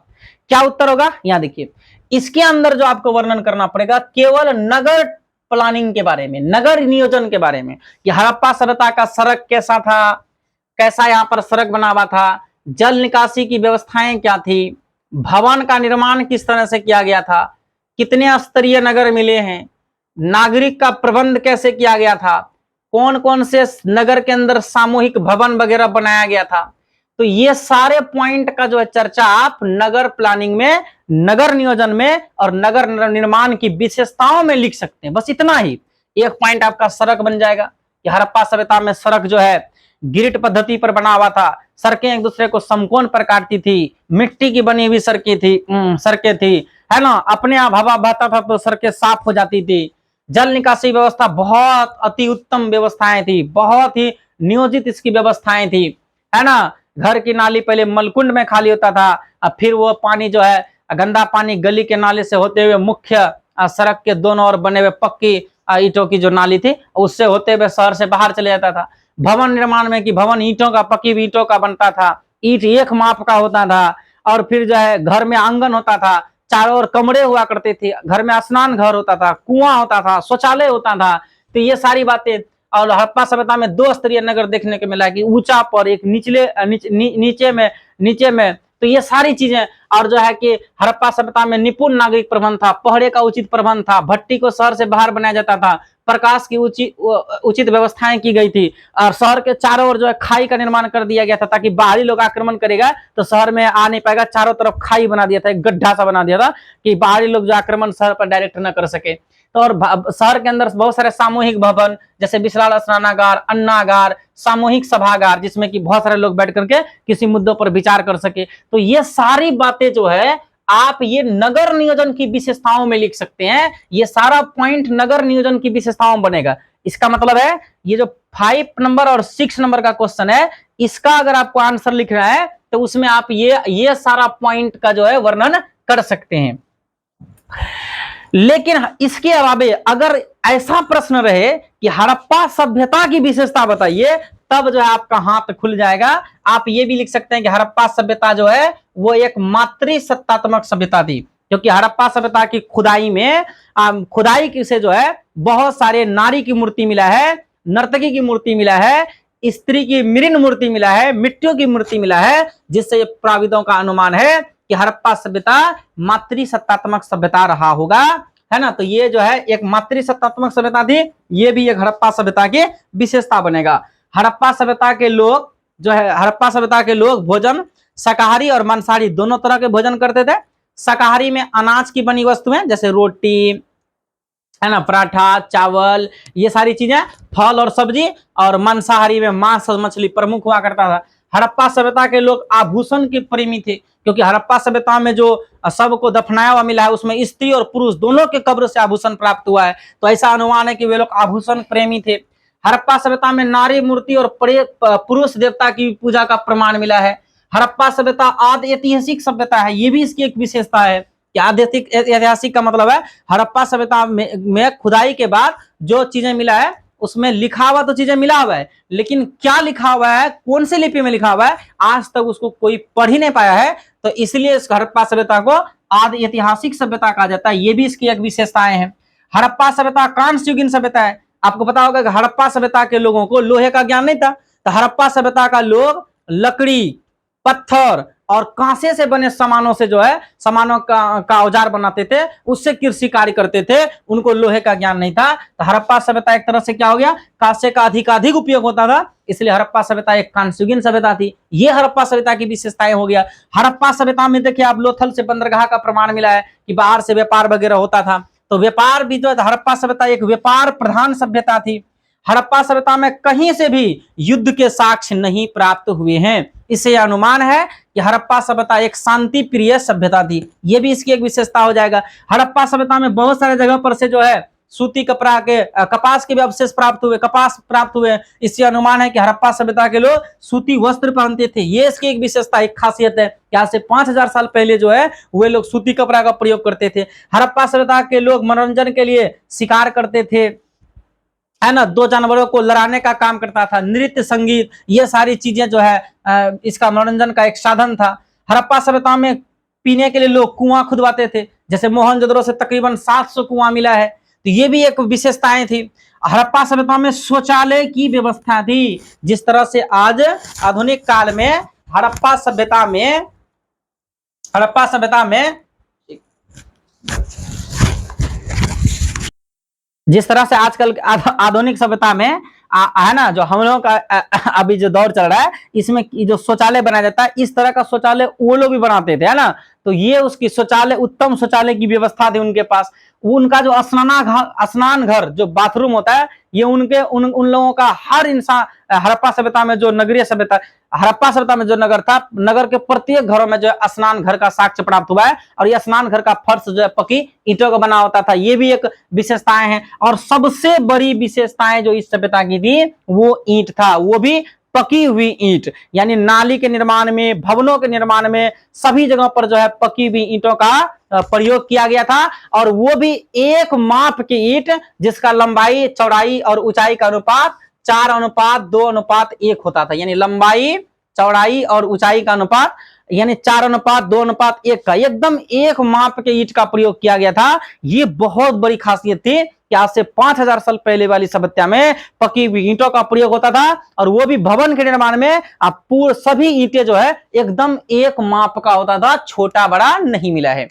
क्या उत्तर होगा, यहां देखिए, इसके अंदर जो आपको वर्णन करना पड़ेगा केवल नगर प्लानिंग के बारे में, नगर नियोजन के बारे में, कि हड़प्पा सभ्यता का सड़क कैसा था, कैसा यहाँ पर सड़क बना हुआ था, जल निकासी की व्यवस्थाएं क्या थी, भवन का निर्माण किस तरह से किया गया था, कितने स्तरीय नगर मिले हैं, नागरिक का प्रबंध कैसे किया गया था, कौन कौन से नगर के अंदर सामूहिक भवन वगैरह बनाया गया था। तो ये सारे पॉइंट का जो है चर्चा आप नगर प्लानिंग में, नगर नियोजन में और नगर निर्माण की विशेषताओं में लिख सकते हैं। बस इतना ही। एक पॉइंट आपका सड़क बन जाएगा कि हड़प्पा सभ्यता में सड़क जो है ग्रिड पद्धति पर बना हुआ था, सड़कें एक दूसरे को समकोण पर काटती थी, मिट्टी की बनी हुई सड़कें थी, है ना, अपने आप हवा बहता था तो सड़कें साफ हो जाती थी, जल निकासी व्यवस्था बहुत अति उत्तम व्यवस्थाएं थी, बहुत ही नियोजित इसकी व्यवस्थाएं थी, है ना। घर की नाली पहले मलकुंड में खाली होता था, अब फिर वो पानी जो है गंदा पानी गली के नाले से होते हुए मुख्य सड़क के दोनों ओर बने हुए पक्की ईंटों की जो नाली थी उससे होते हुए शहर से बाहर चले जाता था। भवन निर्माण में कि भवन ईंटों का, पक्की ईंटों का बनता था, ईंट एक माप का होता था, और फिर जो है घर में आंगन होता था, चारों ओर कमरे हुआ करते थे, घर में स्नान घर होता था, कुआं होता था, शौचालय होता था। तो ये सारी बातें। और हड़प्पा सभ्यता में 2 स्तरीय नगर देखने को मिला कि ऊंचा पर एक नीचे में। तो ये सारी चीजें, और जो है कि हड़प्पा सभ्यता में निपुण नागरिक प्रबंध था, पहरे का उचित प्रबंध था, भट्टी को शहर से बाहर बनाया जाता था, प्रकाश की उचित व्यवस्थाएं की गई थी, और शहर के चारों ओर जो है खाई का निर्माण कर दिया गया था ताकि बाहरी लोग आक्रमण करेगा तो शहर में आ नहीं पाएगा। चारों तरफ खाई बना दिया था, एक गड्ढा सा बना दिया था कि बाहरी लोग जो आक्रमण शहर पर डायरेक्ट न कर सके। तो और शहर के अंदर बहुत सारे सामूहिक भवन जैसे विशाल स्नानागार, अन्नागार, सामूहिक सभागार, जिसमें कि बहुत सारे लोग बैठ करके किसी मुद्दों पर विचार कर सके। तो ये सारी बातें जो है आप ये नगर नियोजन की विशेषताओं में लिख सकते हैं। ये सारा पॉइंट नगर नियोजन की विशेषताओं में बनेगा। इसका मतलब है ये जो 5 नंबर और 6 नंबर का क्वेश्चन है, इसका अगर आपको आंसर लिखना है तो उसमें आप ये सारा पॉइंट का जो है वर्णन कर सकते हैं। लेकिन इसके अलावा अगर ऐसा प्रश्न रहे कि हड़प्पा सभ्यता की विशेषता बताइए, तब जो है आपका हाथ खुल जाएगा। आप ये भी लिख सकते हैं कि हड़प्पा सभ्यता जो है वो एक मातृसत्तात्मक सभ्यता थी, क्योंकि हड़प्पा सभ्यता की खुदाई में खुदाई से जो है बहुत सारे नारी की मूर्ति मिला है, नर्तकी की मूर्ति मिला है, स्त्री की मृण मूर्ति मिला है, मिट्टियों की मूर्ति मिला है, जिससे प्राविदों का अनुमान है कि हड़प्पा सभ्यता मातृसत्तात्मक सभ्यता रहा होगा, है ना। तो ये जो है एक मातृसत्तात्मक सभ्यता थी, ये भी एक हड़प्पा सभ्यता की विशेषता बनेगा। हड़प्पा सभ्यता के लोग जो है, हड़प्पा सभ्यता के लोग भोजन शाकाहारी और मांसाहारी दोनों तरह के भोजन करते थे। शाकाहारी में अनाज की बनी वस्तुएं जैसे रोटी, है ना, पराठा, चावल, ये सारी चीजें, फल और सब्जी, और मांसाहारी में मांस और मछली प्रमुख हुआ करता था। हड़प्पा सभ्यता के लोग आभूषण के प्रेमी थे, क्योंकि हड़प्पा सभ्यता में जो सबको दफनाया हुआ मिला है उसमें स्त्री और पुरुष दोनों के कब्र से आभूषण प्राप्त हुआ है, तो ऐसा अनुमान है कि वे लोग आभूषण प्रेमी थे। हड़प्पा सभ्यता में नारी मूर्ति और पुरुष देवता की पूजा का प्रमाण मिला है। हड़प्पा सभ्यता आदि ऐतिहासिक सभ्यता है, ये भी इसकी एक विशेषता है। ऐतिहासिक का मतलब है हड़प्पा सभ्यता में खुदाई के बाद जो चीजें मिला है उसमें लिखा हुआ तो चीजें मिला हुआ है, लेकिन क्या लिखा हुआ है, कौन से लिपि में लिखा हुआ है, आज तक उसको कोई पढ़ ही नहीं पाया है। तो इसलिए इस हड़प्पा सभ्यता को आदि ऐतिहासिक सभ्यता कहा जाता है, ये भी इसकी एक विशेषताएं हैं। हड़प्पा सभ्यता कांस्य युगीन सभ्यता है। आपको पता होगा कि हड़प्पा सभ्यता के लोगों को लोहे का ज्ञान नहीं था, तो हड़प्पा सभ्यता का लोग लकड़ी, पत्थर और कांसे से बने सामानों से जो है सामानों का औजार बनाते थे, उससे कृषि कार्य करते थे, उनको लोहे का ज्ञान नहीं था। तो हड़प्पा सभ्यता एक तरह से क्या हो गया, कांसे का अधिकाधिक उपयोग होता था, इसलिए हड़प्पा सभ्यता एक कांस्ययुगीन सभ्यता थी। ये हड़प्पा सभ्यता की विशेषताएं हो गया। हड़प्पा सभ्यता में देखिए आप लोथल से बंदरगाह का प्रमाण मिला है कि बाहर से व्यापार वगैरह होता था, तो व्यापार भी जो हड़प्पा सभ्यता एक व्यापार प्रधान सभ्यता थी। हड़प्पा सभ्यता में कहीं से भी युद्ध के साक्ष्य नहीं प्राप्त हुए हैं, इससे अनुमान है कि हड़प्पा सभ्यता एक शांति प्रिय सभ्यता थी, ये भी इसकी एक विशेषता हो जाएगा। हड़प्पा सभ्यता में बहुत सारे जगह पर से जो है सूती कपड़ा के कपास के भी अवशेष प्राप्त हुए, कपास प्राप्त हुए, इससे अनुमान है कि हड़प्पा सभ्यता के लोग सूती वस्त्र पहनते थे। ये इसकी एक विशेषता, एक खासियत है कि आज से 5000 साल पहले जो है वे लोग सूती कपड़ा का प्रयोग करते थे। हड़प्पा सभ्यता के लोग मनोरंजन के लिए शिकार करते थे, है ना, दो जानवरों को लड़ाने का काम करता था, नृत्य, संगीत, ये सारी चीजें जो है इसका मनोरंजन का एक साधन था। हड़प्पा सभ्यता में पीने के लिए लोग कुआं खुदवाते थे, जैसे मोहनजोदड़ो से तकरीबन 700 कुआं मिला है, तो ये भी एक विशेषताएं थी। हड़प्पा सभ्यता में शौचालय की व्यवस्था थी, जिस तरह से आज आधुनिक काल में हड़प्पा सभ्यता में जिस तरह से आजकल आधुनिक सभ्यता में है ना, जो हम लोगों का अभी जो दौर चल रहा है, इसमें जो शौचालय बनाया जाता है, इस तरह का शौचालय वो लोग भी बनाते थे, है ना, तो ये उसकी शौचालय, उत्तम शौचालय की व्यवस्था थी उनके पास। उनका जो स्नान घर जो बाथरूम होता है, ये उन लोगों का हर इंसान, हड़प्पा सभ्यता में जो नगरीय सभ्यता, हड़प्पा सभ्यता में जो नगर था, नगर के प्रत्येक घरों में जो है स्नान घर का साक्ष्य प्राप्त हुआ है, और यह स्नान घर का फर्श जो है पक्की ईंटों का बना होता था, ये भी एक विशेषताएं हैं। और सबसे बड़ी विशेषताएं जो इस सभ्यता की थी वो ईंट था, वो भी पकी हुई ईंट, यानी नाली के निर्माण में, भवनों के निर्माण में, सभी जगहों पर जो है पकी हुई ईंटों का प्रयोग किया गया था, और वो भी एक माप की ईंट जिसका लंबाई, चौड़ाई और ऊंचाई का अनुपात 4:2:1 होता था, यानी लंबाई, चौड़ाई और ऊंचाई का अनुपात यानी 4:2:1 का एकदम एक माप के ईंट का प्रयोग किया गया था। ये बहुत बड़ी खासियत थी कि आज से 5000 साल पहले वाली सभ्यता में पकी हुई ईंटों का प्रयोग होता था, और वो भी भवन के निर्माण में पूरे सभी ईंटें जो है एकदम एक माप का होता था, छोटा बड़ा नहीं मिला है।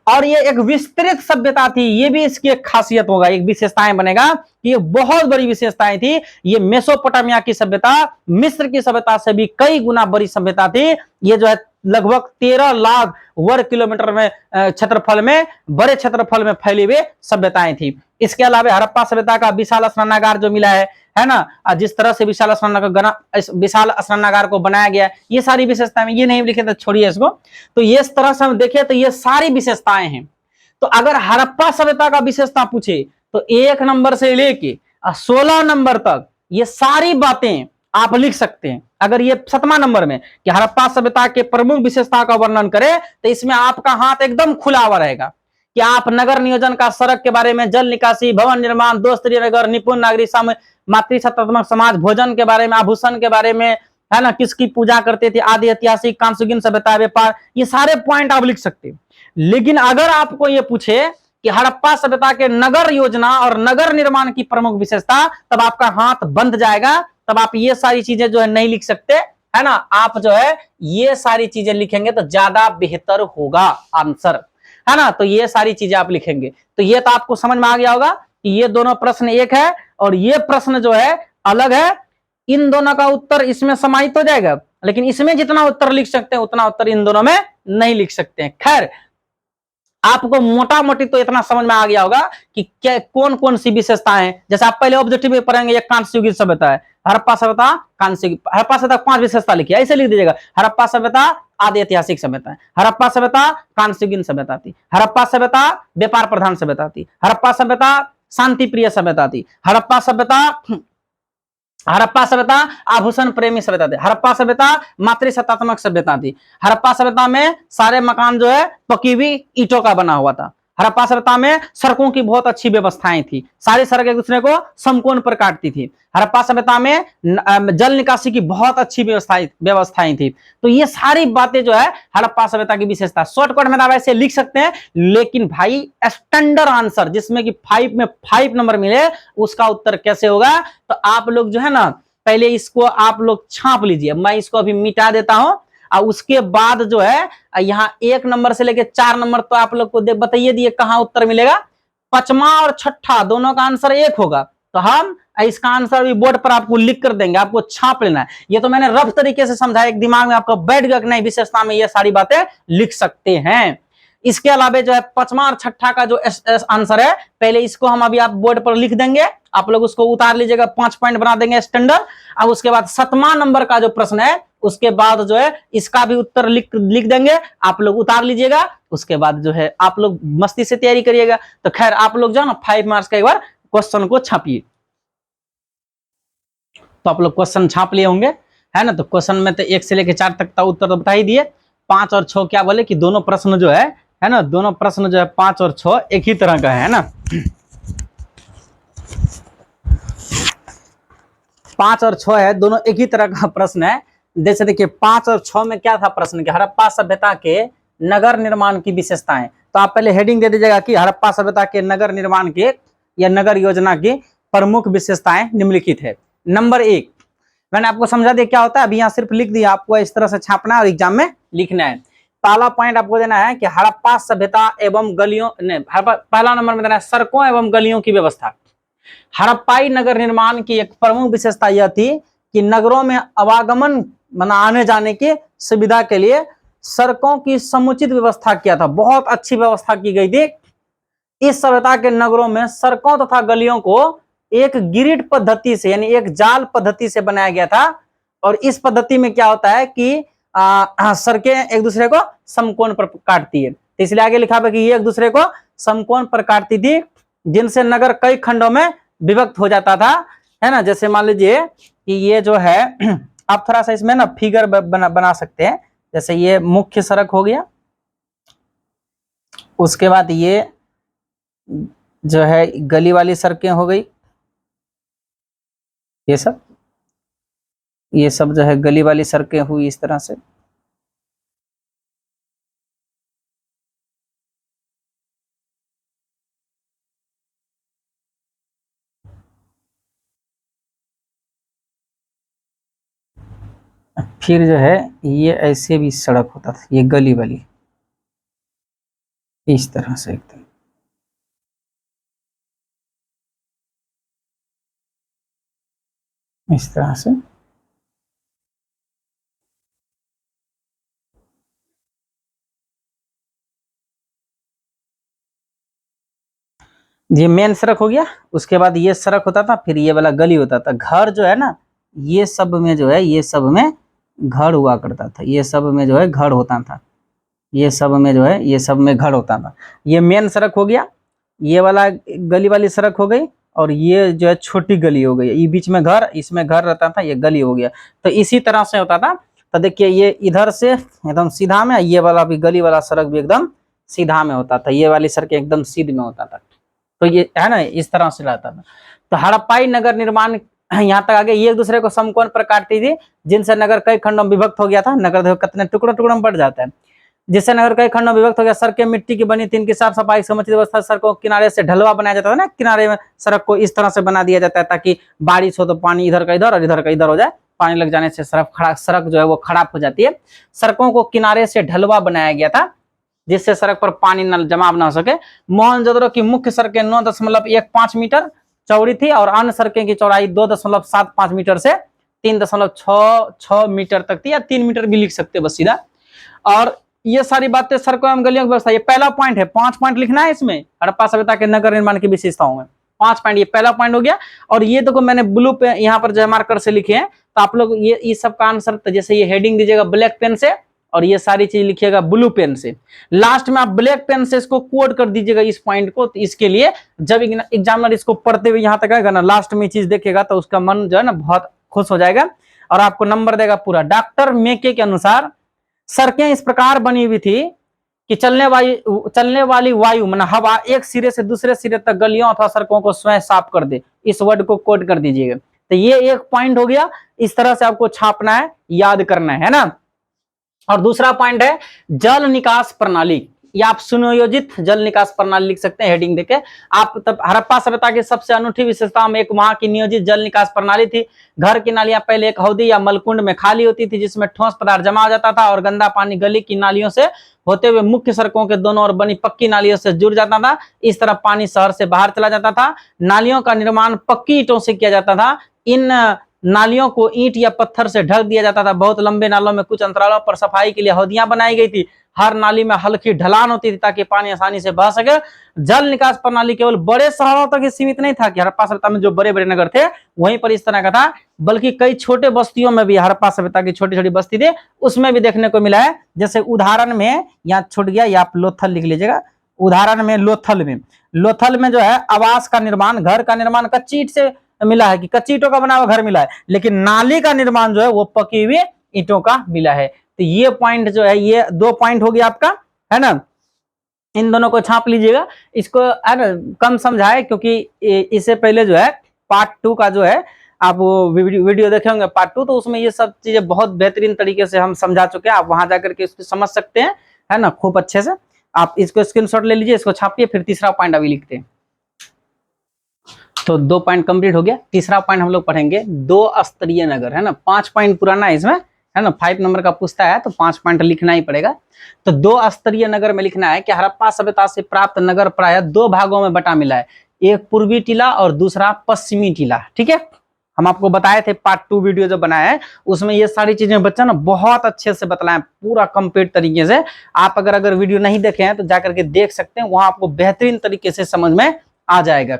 और ये एक विस्तृत सभ्यता थी, ये भी इसकी एक खासियत होगा, एक विशेषताएं बनेगा कि ये बहुत बड़ी विशेषताएं थी। ये मेसोपोटामिया की सभ्यता मिस्र की सभ्यता से भी कई गुना बड़ी सभ्यता थी। ये जो है लगभग 13 लाख वर्ग किलोमीटर में क्षेत्रफल में, बड़े क्षेत्रफल में फैली हुई सभ्यताएं थी। इसके अलावा हड़प्पा सभ्यता का विशाल स्नानागार जो मिला है ना, जिस तरह से विशाल स्नानागार को बनाया गया, ये सारी विशेषताएं, ये नहीं लिखे तो छोड़िए इसको। तो ये इस तरह से हम देखें तो ये सारी विशेषताएं हैं। तो अगर हड़प्पा सभ्यता का विशेषता पूछे तो 1 नंबर से लेके 16 नंबर तक ये सारी बातें आप लिख सकते हैं। अगर ये 7वां नंबर में कि हड़प्पा सभ्यता के प्रमुख विशेषता का वर्णन करें, तो इसमें आपका हाथ एकदम खुला हुआ रहेगा कि आप नगर नियोजन का, सड़क के बारे में, जल निकासी, भवन निर्माण, 2 स्तरीय नगर, निपुण नागरिक, मातृसत्तात्मक समाज, भोजन के बारे में, आभूषण के बारे में, है ना, किसकी पूजा करते थे, आदि ऐतिहासिक, कांस्ययुगीन सभ्यता, व्यापार, ये सारे पॉइंट आप लिख सकते हैं। लेकिन अगर आपको ये पूछे कि हड़प्पा सभ्यता के नगर योजना और नगर निर्माण की प्रमुख विशेषता, तब आपका हाथ बंद जाएगा, तब आप ये सारी चीजें जो है नहीं लिख सकते, है ना। आप जो है ये सारी चीजें लिखेंगे तो ज्यादा बेहतर होगा आंसर, है ना। तो ये सारी चीजें आप लिखेंगे, तो ये तो आपको समझ में आ गया होगा कि ये दोनों प्रश्न एक है और ये प्रश्न जो है अलग है। इन दोनों का उत्तर इसमें समाहित हो जाएगा, लेकिन इसमें जितना उत्तर लिख सकते हैं उतना उत्तर इन दोनों में नहीं लिख सकते हैं। खैर, आपको मोटा मोटी तो इतना समझ में आ गया होगा कि क्या कौन कौन सी विशेषताएं हैं। जैसे आप पहले ऑब्जेक्टिव में पढ़ेंगे, ये कांस्य युगीन सभ्यता है, हड़प्पा सभ्यता, कांस्य, हड़प्पा सभ्यता 5 विशेषता लिखिए, ऐसे लिख दीजिएगा, हड़प्पा सभ्यता आदि ऐतिहासिक सभ्यता है, हड़प्पा सभ्यता कांस्य युगीन सभ्यता थी, हड़प्पा सभ्यता व्यापार प्रधान सभ्यता थी, हड़प्पा सभ्यता शांति प्रिय सभ्यता थी, हड़प्पा सभ्यता आभूषण प्रेमी सभ्यता थी, हड़प्पा सभ्यता मातृसत्तात्मक सभ्यता थी, हड़प्पा सभ्यता में सारे मकान जो है पकी हुई ईंटों का बना हुआ था, हड़प्पा सभ्यता में सड़कों की बहुत अच्छी व्यवस्थाएं थी, सारी सड़क एक दूसरे को समकोण पर काटती थी, हड़प्पा सभ्यता में जल निकासी की बहुत अच्छी व्यवस्थाएं थी। तो ये सारी बातें जो है हड़प्पा सभ्यता की विशेषता। शॉर्टकट में आप ऐसे लिख सकते हैं, लेकिन भाई स्टैंडर्ड आंसर जिसमें कि 5 में 5 नंबर मिले, उसका उत्तर कैसे होगा? तो आप लोग जो है ना, पहले इसको आप लोग छाप लीजिए, मैं इसको अभी मिटा देता हूं, और उसके बाद जो है यहाँ 1 नंबर से लेके 4 नंबर तो आप लोग को बताइए दिए कहां उत्तर मिलेगा। 5वां और 6ठा दोनों का आंसर 1 होगा, तो हम इसका आंसर भी बोर्ड पर आपको लिख कर देंगे, आपको छाप लेना है। ये तो मैंने रफ तरीके से समझाया, एक दिमाग में आपको बैठ गया कि नहीं विशेषता में ये सारी बातें लिख सकते हैं। इसके अलावा जो है 5वां और 6ठा का जो आंसर है, पहले इसको हम अभी आप बोर्ड पर लिख देंगे, आप लोग उसको उतार लीजिएगा, 5 पॉइंट बना देंगे स्टैंडर्ड। अब उसके बाद 7वां नंबर का जो प्रश्न है, उसके बाद जो है इसका भी उत्तर लिख देंगे, आप लोग उतार लीजिएगा। उसके बाद जो है आप लोग मस्ती से तैयारी करिएगा। तो खैर आप लोग जो है ना 5 मार्क्स का एक बार क्वेश्चन को छापिए। तो आप लोग क्वेश्चन छाप लिए होंगे, है ना। तो क्वेश्चन में तो 1 से लेकर 4 तक का उत्तर तो बता ही दिए। 5 और 6 क्या बोले कि दोनों प्रश्न जो है ना, दोनों प्रश्न जो है 5 और 6 एक ही तरह का है ना। 5 और 6 है, दोनों एक ही तरह का प्रश्न है। जैसे देखिए 5 और 6 में क्या था प्रश्न के, हड़प्पा सभ्यता के नगर निर्माण की विशेषताएं। तो आप पहले हेडिंग दे दीजिएगा कि हड़प्पा सभ्यता के नगर निर्माण के या नगर योजना की प्रमुख विशेषताएं निम्नलिखित है। नंबर 1 मैंने आपको समझा दिया क्या होता है, अभी यहाँ सिर्फ लिख दिया, आपको इस तरह से छापना है और एग्जाम में लिखना है। पहला पॉइंट आपको देना है कि हड़प्पा सभ्यता एवं गलियों ने, पहला नंबर में देना है सड़कों एवं गलियों की व्यवस्था। हड़प्पाई नगर निर्माण की एक प्रमुख विशेषता यह थी कि नगरों में आवागमन आने जाने की सुविधा के लिए सड़कों की समुचित व्यवस्था किया था, बहुत अच्छी व्यवस्था की गई थी। इस सभ्यता के नगरों में सड़कों तथा गलियों को एक ग्रिड पद्धति से यानी एक जाल पद्धति से बनाया गया था। और इस पद्धति में क्या होता है कि सड़कें एक दूसरे को समकोण पर काटती है, तो इसलिए आगे लिखा है कि ये एक दूसरे को समकोण पर काटती थी, जिनसे नगर कई खंडों में विभक्त हो जाता था, है ना। जैसे मान लीजिए कि ये जो है आप थोड़ा सा इसमें ना फिगर बना सकते हैं। जैसे ये मुख्य सड़क हो गया, उसके बाद ये जो है गली वाली सड़कें हो गई, ये सब जो है गली वाली सड़कें हुई इस तरह से। फिर जो है ये ऐसे भी सड़क होता था, ये गली वाली इस तरह से एकदम। इस तरह से ये मेन सड़क हो गया। उसके बाद ये सड़क होता था, फिर ये वाला गली होता था। घर जो है ना, ये सब में जो है, ये सब में घर हुआ करता था, ये सब में जो है घर होता था, ये सब में जो है, ये सब में घर होता था। ये मेन सड़क हो गया, ये वाला गली वाली सड़क हो गई, और ये जो है छोटी गली हो गई, ये बीच में घर, इसमें घर रहता था, ये गली हो गया। तो इसी तरह से होता था। तो देखिए ये इधर से एकदम सीधा में, ये वाला भी गली वाला सड़क भी एकदम सीधा में होता था, ये वाली सड़क एकदम सीध में होता था। तो ये है ना, इस तरह से रहता था। तो हड़प्पाई नगर निर्माण यहाँ तक आगे, ये एक दूसरे को समकोण पर काटती थी, जिनसे नगर कई खंडों में विभक्त हो गया था। नगर देखो कितने टुकड़ों टुकड़ों में बढ़ जाता है। जिससे नगर कई खंडों में विभक्त हो गया। सड़कें मिट्टी की बनी थी, इनकी साफ सफाई समुचित व्यवस्था, सड़कों किनारे से ढलवा बनाया जाता था ना, किनारे में सड़क को इस तरह से बना दिया जाता है ताकि बारिश हो तो पानी इधर का इधर और इधर का इधर हो जाए, पानी लग जाने से सड़क जो है वो खराब हो जाती है। सड़कों को किनारे से ढलवा बनाया गया था, जिससे सड़क पर पानी न जमाव न हो सके। मोहनजोदड़ो की मुख्य सड़कें 9.15 मीटर चौड़ी थी, और अन्य सड़कें की चौड़ाई 2.75 मीटर से 3.66 मीटर तक थी, या 3 मीटर भी लिख सकते बस सीधा। और ये सारी बातें सड़कों एवं गलियों की व्यवस्था, ये पहला पॉइंट है। 5 पॉइंट लिखना है इसमें हड़प्पा सभ्यता के नगर निर्माण की विशेषताओं में। 5 पॉइंट, ये पहला पॉइंट हो गया। और ये देखो मैंने ब्लू पे यहाँ पर जो मार्कर से लिखे हैं, तो आप लोग ये सब का आंसर, जैसे ये हेडिंग दीजिएगा ब्लैक पेन से और ये सारी चीज लिखिएगा ब्लू पेन से। लास्ट में आप ब्लैक पेन से इसको कोड कर दीजिएगा इस पॉइंट को। तो इसके लिए जब एग्जामिनर इसको पढ़ते हुए यहाँ तक आएगा ना, लास्ट में चीज देखेगा तो उसका मन जो है ना बहुत खुश हो जाएगा और आपको नंबर देगा पूरा। डॉक्टर मेके के अनुसार सड़कें इस प्रकार बनी हुई थी कि चलने वाली वायु माना हवा एक सिरे से दूसरे सिरे तक गलियों अथवा सड़कों को स्वयं साफ कर दे। इस वर्ड को कोड कर दीजिएगा। तो ये एक पॉइंट हो गया, इस तरह से आपको छापना है, याद करना है ना। और दूसरा पॉइंट है जल निकास प्रणाली, या आप सुनियोजित जल निकास प्रणाली लिख सकते हैं हेडिंग देके। आप तब हड़प्पा सभ्यता की सबसे अनूठी विशेषता में एक वहां की नियोजित जल निकास प्रणाली थी। घर की नालियां पहले एक हौदी या मलकुंड में खाली होती थी जिसमें ठोस पदार्थ जमा हो जाता था और गंदा पानी गली की नालियों से होते हुए मुख्य सड़कों के दोनों ओर बनी पक्की नालियों से जुड़ जाता था। इस तरह पानी शहर से बाहर चला जाता था। नालियों का निर्माण पक्की ईंटों से किया जाता था। इन नालियों को ईंट या पत्थर से ढक दिया जाता था। बहुत लंबे नालों में कुछ अंतरालों पर सफाई के लिए हौदियां बनाई गई थी। हर नाली में हल्की ढलान होती थी ताकि पानी आसानी से बह सके। जल निकास प्रणाली केवल बड़े शहरों तक ही सीमित नहीं था कि हड़प्पा सभ्यता में जो बड़े बड़े नगर थे वहीं पर इस तरह का था, बल्कि कई छोटे बस्तियों में भी, हड़प्पा सभ्यता की छोटी छोटी बस्ती थी उसमें भी देखने को मिला है। जैसे उदाहरण में यहाँ छूट गया, या आप लोथल लिख लीजिएगा। उदाहरण में लोथल में जो है आवास का निर्माण, घर का निर्माण कच्ची ईंट से मिला है, कि कच्ची ईंटों का बना हुआ घर मिला है, लेकिन नाली का निर्माण जो है वो पकी हुई ईंटों का मिला है। तो ये पॉइंट जो है, ये 2 पॉइंट हो गया आपका, है ना। इन दोनों को छाप लीजिएगा। इसको कम समझाए क्योंकि इससे पहले जो है पार्ट 2 का जो है आप वो वीडियो देखे होंगे पार्ट 2, तो उसमें ये सब चीजें बहुत बेहतरीन तरीके से हम समझा चुके हैं। आप वहां जाकर के इसको समझ सकते हैं, है ना, खूब अच्छे से। आप इसको स्क्रीनशॉट ले लीजिए, इसको छापिए, फिर तीसरा पॉइंट अभी लिखते हैं। तो 2 पॉइंट कंप्लीट हो गया। तीसरा पॉइंट हम लोग पढ़ेंगे 2 स्तरीय नगर, है ना। 5 पॉइंट पुराना है इसमें, है ना, 5 नंबर का पूछता है तो 5 पॉइंट लिखना ही पड़ेगा। तो 2 स्तरीय नगर में लिखना है कि हड़प्पा सभ्यता से प्राप्त नगर प्रायः 2 भागों में बटा मिला है, एक पूर्वी टीला और दूसरा पश्चिमी टीला। ठीक है, हम आपको बताए थे पार्ट 2 वीडियो जो बनाया है उसमें ये सारी चीजें बच्चा ना बहुत अच्छे से बतलाए, पूरा कंप्लीट तरीके से। आप अगर वीडियो नहीं देखे हैं तो जाकर के देख सकते हैं, वहां आपको बेहतरीन तरीके से समझ में आ जाएगा।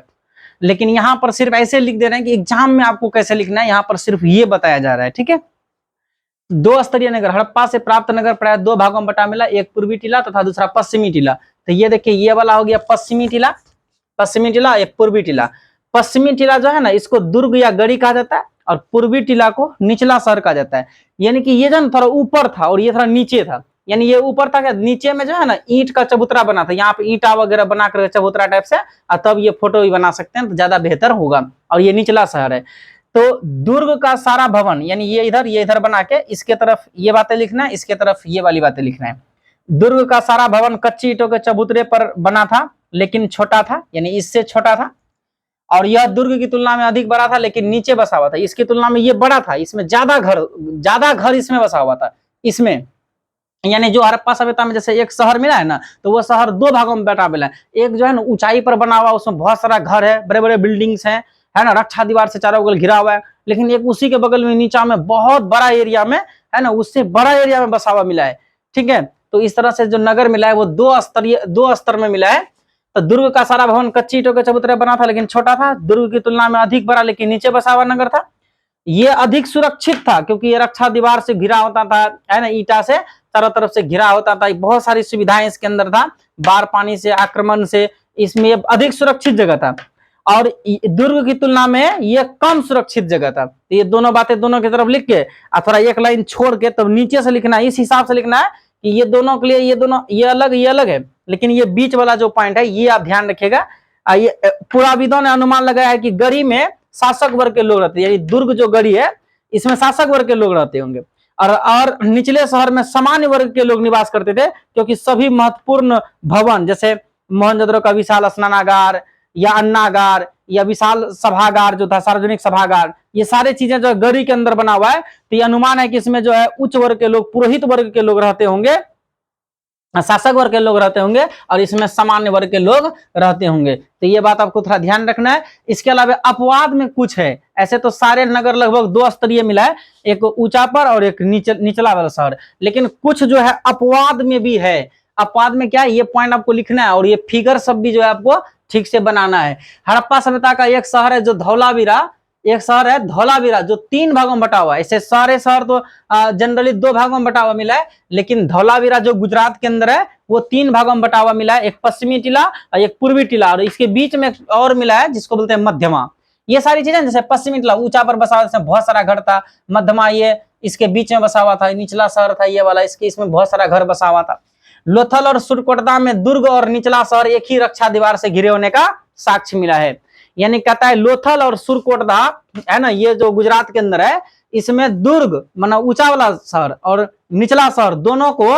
लेकिन यहाँ पर सिर्फ ऐसे लिख दे रहे हैं कि एग्जाम में आपको कैसे लिखना है, यहाँ पर सिर्फ ये बताया जा रहा है। ठीक है, 2 स्तरीय नगर, हड़प्पा से प्राप्त नगर प्राय 2 भागों में बटा मिला, एक पूर्वी टीला तथा दूसरा पश्चिमी टीला। तो ये देखिए, ये वाला हो गया पश्चिमी टीला, एक पूर्वी टीला। पश्चिमी टीला जो है ना, इसको दुर्ग या गढ़ी कहा जाता है और पूर्वी टीला को निचला शहर कहा जाता है। यानी कि ये जो थोड़ा ऊपर था और ये थोड़ा नीचे था, यानी ये ऊपर था क्या, नीचे में जो है ना ईंट का चबूतरा बना था, यहाँ पे ईंटा वगैरह बना कर चबूतरा टाइप से, तब ये फोटो भी बना सकते हैं तो ज्यादा बेहतर होगा। और ये निचला शहर है। तो दुर्ग का सारा भवन, यानी ये इधर बना के इसके तरफ ये बातें लिखना है, इसके तरफ ये वाली बातें लिखना है। दुर्ग का सारा भवन कच्ची ईंटों के चबूतरे पर बना था लेकिन छोटा था, यानी इससे छोटा था। और यह दुर्ग की तुलना में अधिक बड़ा था लेकिन नीचे बसा हुआ था। इसकी तुलना में ये बड़ा था, इसमें ज्यादा घर इसमें बसा हुआ था। इसमें यानी जो हड़प्पा सभ्यता में जैसे एक शहर मिला है ना, तो वो शहर 2 भागों में बटा मिला है। एक जो है ना ऊंचाई पर बना हुआ, उसमें बहुत सारा घर है, बड़े बड़े बिल्डिंग्स हैं, है ना, रक्षा दीवार से चारों बगल घिरा हुआ है। लेकिन एक उसी के बगल में नीचा में बहुत बड़ा एरिया में, है ना, उससे बड़ा एरिया में बसा हुआ मिला है। ठीक है, तो इस तरह से जो नगर मिला है वो 2 स्तर में मिला है। तो दुर्ग का सारा भवन कच्ची ईंटों के चबूतरे बना था लेकिन छोटा था, दुर्ग की तुलना में अधिक बड़ा लेकिन नीचे बसा हुआ नगर था। ये अधिक सुरक्षित था क्योंकि ये रक्षा दीवार से घिरा होता था, है ना, ईंटा से चारों तरफ से घिरा होता था। बहुत सारी सुविधाएं इसके अंदर था, बाढ़ पानी से, आक्रमण से, इसमें अधिक सुरक्षित जगह था। और दुर्ग की तुलना में ये कम सुरक्षित जगह था। तो ये दोनों बातें दोनों की तरफ लिख के थोड़ा एक लाइन छोड़ के तब नीचे से लिखना है, इस हिसाब से लिखना है कि ये दोनों के लिए ये अलग है, लेकिन ये बीच वाला जो पॉइंट है ये आप ध्यान रखिएगा। ये पुराविदों ने अनुमान लगाया है कि गढ़ी में शासक वर्ग के लोग रहते हैं, यानी दुर्ग जो गढ़ी है इसमें शासक वर्ग के लोग रहते होंगे। और निचले शहर में सामान्य वर्ग के लोग निवास करते थे, क्योंकि सभी महत्वपूर्ण भवन जैसे मोहनजोदड़ो का विशाल स्नानागार या अन्नागार या विशाल सभागार जो था, सार्वजनिक सभागार, ये सारी चीजें जो गढ़ी के अंदर बना हुआ है। तो ये अनुमान है कि इसमें जो है उच्च वर्ग के लोग, पुरोहित वर्ग के लोग रहते होंगे। शासक वर्ग के लोग रहते होंगे और इसमें सामान्य वर्ग के लोग रहते होंगे। तो ये बात आपको थोड़ा ध्यान रखना है। इसके अलावा अपवाद में कुछ है, ऐसे तो सारे नगर लगभग 2 स्तरीय मिला है, एक ऊंचा पर और एक निचला वाला शहर, लेकिन कुछ जो है अपवाद में भी है। अपवाद में क्या है, ये पॉइंट आपको लिखना है और ये फिगर सब भी जो है आपको ठीक से बनाना है। हड़प्पा सभ्यता का एक शहर है जो धौलावीरा, एक शहर है धौलावीरा जो 3 भागों में बटा हुआ है। ऐसे सारे शहर तो जनरली 2 भागों में बटा हुआ मिला है, लेकिन धौलावीरा जो गुजरात के अंदर है वो 3 भागों में बटा हुआ मिला है, एक पश्चिमी टीला और एक पूर्वी टीला, और इसके बीच में और मिला है जिसको बोलते हैं मध्यमा। ये सारी चीजें, जैसे पश्चिमी टीला ऊंचा पर बसा हुआ, इसमें बहुत सारा घर था, मध्यमा ये इसके बीच में बसा हुआ था, निचला शहर था ये वाला, इसमें बहुत सारा घर बसा हुआ था। लोथल और सुरकोटदा में दुर्ग और निचला शहर एक ही रक्षा दीवार से घिरे होने का साक्ष्य मिला है। यानी कहता है लोथल और सुरकोटदा है ना, ये जो गुजरात के अंदर है, इसमें दुर्ग माना ऊंचा वाला शहर और निचला शहर दोनों को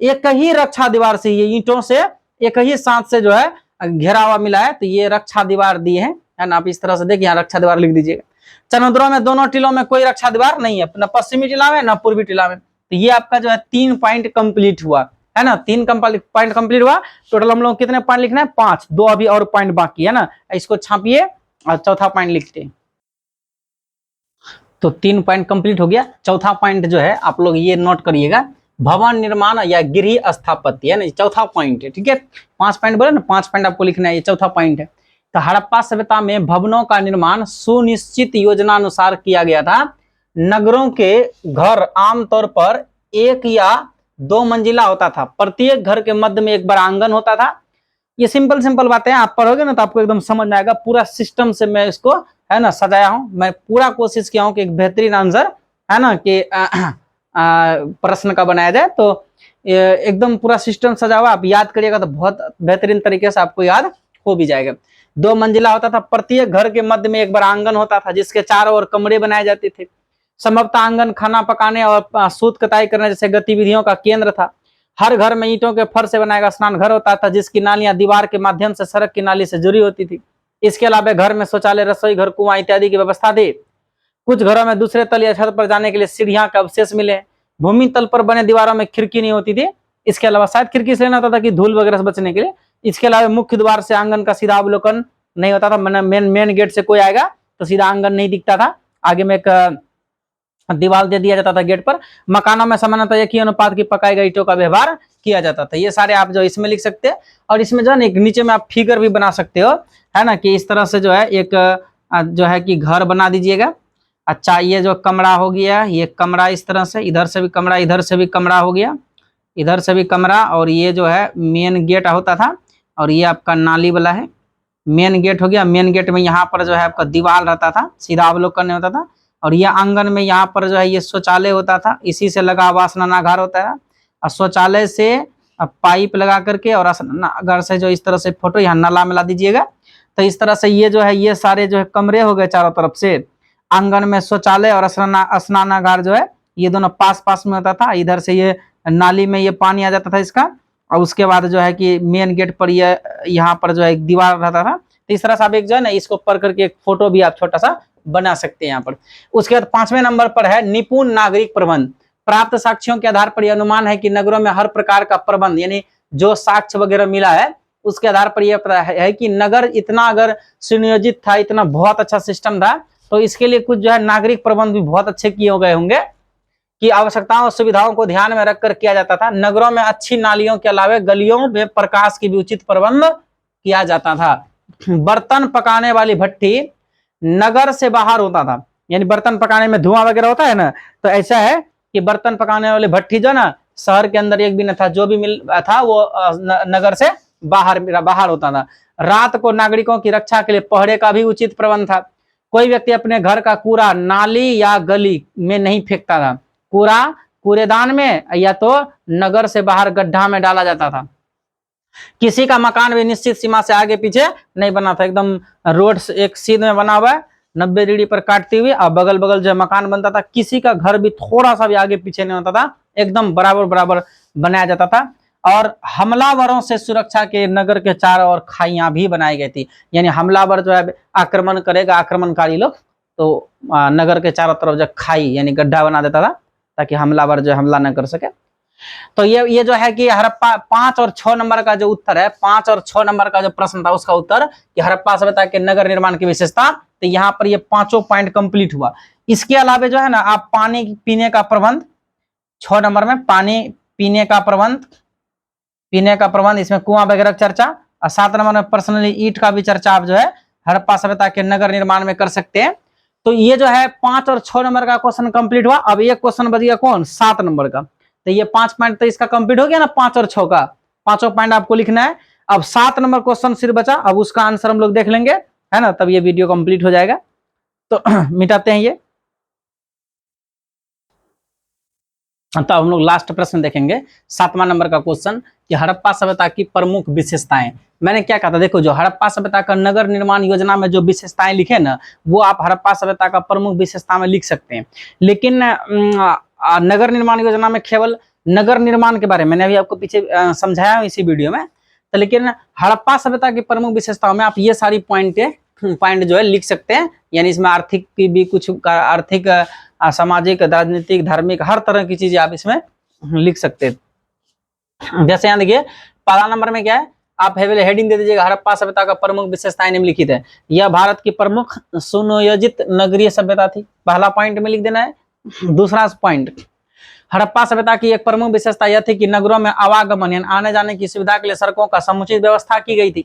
एक ही रक्षा दीवार से, ये ईंटों से एक ही साथ से जो है घेरा हुआ मिला है। तो ये रक्षा दीवार दी है ना, आप इस तरह से देखिए, यहाँ रक्षा दीवार लिख दीजिएगा। चनौदरों में दोनों टीलों में कोई रक्षा दीवार नहीं है, न पश्चिमी टीला में न पूर्वी टीला में। तो ये आपका जो है 3 पॉइंट कंप्लीट हुआ है ना, 3 पॉइंट कंप्लीट हुआ। टोटल हम लोग कितने पॉइंट लिखना है, 5, 2 अभी और पॉइंट बाकी है ना, इसको छापिए और चौथा पॉइंट लिखते हैं। तो 3 पॉइंट कंप्लीट हो गया। चौथा पॉइंट जो है आप लोग ये नोट करिएगा, भवन निर्माण या गृह स्थापत्य है ना, चौथा पॉइंट है। ठीक है, 5 पॉइंट बोले ना, 5 पॉइंट आपको लिखना है, ये चौथा पॉइंट है। तो हड़प्पा सभ्यता में भवनों का निर्माण सुनिश्चित योजना अनुसार किया गया था। नगरों के घर आमतौर पर 1 या 2 मंजिला होता था, प्रत्येक घर के मध्य में एक बड़ा आंगन होता था। ये सिंपल बातें आप पढ़ोगे ना तो आपको एकदम समझ में आएगा। पूरा सिस्टम से मैं इसको है ना सजाया हूं, मैं पूरा कोशिश किया हूं कि एक बेहतरीन आंसर है ना कि प्रश्न का बनाया जाए। तो एकदम पूरा सिस्टम सजा हुआ, आप याद करिएगा तो बहुत बेहतरीन तरीके से आपको याद हो भी जाएगा। 2 मंजिला होता था, प्रत्येक घर के मध्य में एक बड़ा आंगन होता था जिसके चारों ओर कमरे बनाए जाते थे। संभवतः आंगन खाना पकाने और सूत कताई करने जैसे गतिविधियों का केंद्र था। हर घर में ईंटों के फर्श से बनाया गया स्नान घर होता था जिसकी नालियां दीवार के माध्यम से सड़क की नाली से जुड़ी होती थी। इसके अलावा घर में शौचालय, रसोई घर, कुआं इत्यादि की व्यवस्था थी। कुछ घरों में दूसरे तल या छत पर जाने के लिए सीढ़ियां के अवशेष मिले। भूमि तल पर बने दीवारों में खिड़की नहीं होती थी। इसके अलावा शायद खिड़की इसलिए नहीं होता था कि धूल वगैरह से बचने के लिए। इसके अलावा मुख्य द्वार से आंगन का सीधा अवलोकन नहीं होता था, मेन गेट से कोई आएगा तो सीधा आंगन नहीं दिखता था, आगे में एक दीवार दे दिया जाता था गेट पर। मकानों में सामान्यतः एक ही अनुपात की पकाई गई ईंटों का व्यवहार किया जाता था। ये सारे आप जो इसमें लिख सकते हैं, और इसमें जो है ना एक नीचे में आप फिगर भी बना सकते हो है ना, कि इस तरह से जो है एक जो है कि घर बना दीजिएगा। अच्छा, ये जो कमरा हो गया, ये कमरा इस तरह से, इधर से भी कमरा, इधर से भी कमरा हो गया, इधर से भी कमरा, और ये जो है मेन गेट होता था, और ये आपका नाली वाला है, मेन गेट हो गया। मेन गेट में यहाँ पर जो है आपका दीवार रहता था, सीधा अवलोकन नहीं होता था। और ये आंगन में यहाँ पर जो है ये शौचालय होता था, इसी से लगा हुआ स्नानागार होता है। और शौचालय से पाइप लगा करके और स्नानागार से जो इस तरह से फोटो यहाँ नाला में ला दीजिएगा। तो इस तरह से ये जो है ये सारे जो है कमरे हो गए चारों तरफ से। आंगन में शौचालय और स्नानागार जो है ये दोनों पास में होता था। इधर से ये नाली में ये पानी आ जाता था इसका, और उसके बाद जो है कि मेन गेट पर ये यहाँ पर जो है एक दीवार रहता था। तो इस तरह से आप एक जो है ना इसको पढ़ करके एक फोटो भी आप छोटा सा बना सकते हैं यहाँ पर। उसके बाद 5वें नंबर पर है निपुण नागरिक प्रबंध। प्राप्त साक्ष्यों के आधार पर यह अनुमान है कि नगरों में हर प्रकार का प्रबंध, यानी जो साक्ष्य वगैरह मिला है उसके आधार पर यह पता है कि नगर इतना अगर सुनियोजित था, इतना बहुत अच्छा सिस्टम था, तो इसके लिए कुछ जो है नागरिक प्रबंध भी बहुत अच्छे किए गए होंगे कि आवश्यकताओं और सुविधाओं को ध्यान में रखकर किया जाता था। नगरों में अच्छी नालियों के अलावा गलियों में प्रकाश की भी उचित प्रबंध किया जाता था। बर्तन पकाने वाली भट्टी नगर से बाहर होता था, यानी बर्तन पकाने में धुआं वगैरह होता है ना, तो ऐसा है कि बर्तन पकाने वाली भट्टी जो ना शहर के अंदर एक भी न था, जो भी मिल था वो नगर से बाहर होता था। रात को नागरिकों की रक्षा के लिए पहरे का भी उचित प्रबंध था। कोई व्यक्ति अपने घर का कूड़ा नाली या गली में नहीं फेंकता था, कूड़ा कूड़ेदान में या तो नगर से बाहर गड्ढा में डाला जाता था। किसी का मकान भी निश्चित सीमा से आगे पीछे नहीं बना था, एकदम रोड से एक सीध में बना हुआ है 90 डिग्री पर काटती हुई, और बगल बगल जो मकान बनता था, किसी का घर भी थोड़ा सा भी आगे पीछे नहीं होता था, एकदम बराबर बनाया जाता था। और हमलावरों से सुरक्षा के नगर के चारों ओर खाइयां भी बनाई गई थी, यानी हमलावर जो है आक्रमण करेगा, आक्रमणकारी लोग, तो नगर के चारों तरफ जो खाई यानी गड्ढा बना देता था ताकि हमलावर जो हमला न कर सके। तो ये जो है कि हड़प्पा 5 और 6 नंबर का जो उत्तर है, 5 और 6 नंबर का जो प्रश्न था उसका उत्तर कि हड़प्पा सभ्यता के नगर निर्माण की विशेषता, तो यहाँ पर ये पांचों पॉइंट कंप्लीट हुआ। इसके अलावा जो है ना, आप पानी पीने का प्रबंध, 6 नंबर में पानी पीने का प्रबंध, इसमें कुआं वगैरह चर्चा, और 7 नंबर में पर्सनली ईंट का भी चर्चा आप जो है हड़प्पा सभ्यता के नगर निर्माण में कर सकते हैं। तो ये जो है 5 और 6 नंबर का क्वेश्चन कंप्लीट हुआ। अब एक क्वेश्चन बच गया कौन, 7 नंबर का। तो ये 5 पॉइंट तो इसका कंप्लीट हो गया ना, 5 और 6 का, पांचों पॉइंट आपको लिखना है। अब 7 नंबर क्वेश्चन सिर्फ बचा, अब उसका आंसर हम लोग देख लेंगे, है ना, तब ये वीडियो कंप्लीट हो जाएगा। तो मिटाते हैं ये। तो हम लोग लास्ट प्रश्न देखेंगे, 7वां नंबर का क्वेश्चन कि हड़प्पा सभ्यता की प्रमुख विशेषताएं। मैंने क्या कहा था, देखो जो हड़प्पा सभ्यता का नगर निर्माण योजना में जो विशेषताएं लिखे ना, वो आप हड़प्पा सभ्यता का प्रमुख विशेषता में लिख सकते हैं। लेकिन नगर निर्माण योजना में केवल नगर निर्माण के बारे में मैंने अभी आपको पीछे समझाया इसी वीडियो में, तो लेकिन हड़प्पा सभ्यता की प्रमुख विशेषताओं में आप ये सारी पॉइंट जो है लिख सकते हैं। यानी इसमें आर्थिक की भी कुछ, आर्थिक, सामाजिक, राजनीतिक, धार्मिक, हर तरह की चीजें आप इसमें लिख सकते हैं। जैसे यहाँ देखिए पहला नंबर में क्या है, आप हेडिंग दे दीजिएगा, हड़प्पा सभ्यता का प्रमुख विशेषताएं निम्नलिखित है। यह भारत की प्रमुख सुनियोजित नगरीय सभ्यता थी, पहला पॉइंट में लिख देना है। दूसरा पॉइंट, हड़प्पा सभ्यता की एक प्रमुख विशेषता यह थी कि नगरों में आवागमन यानी आने जाने की सुविधा के लिए सड़कों का समुचित व्यवस्था की गई थी।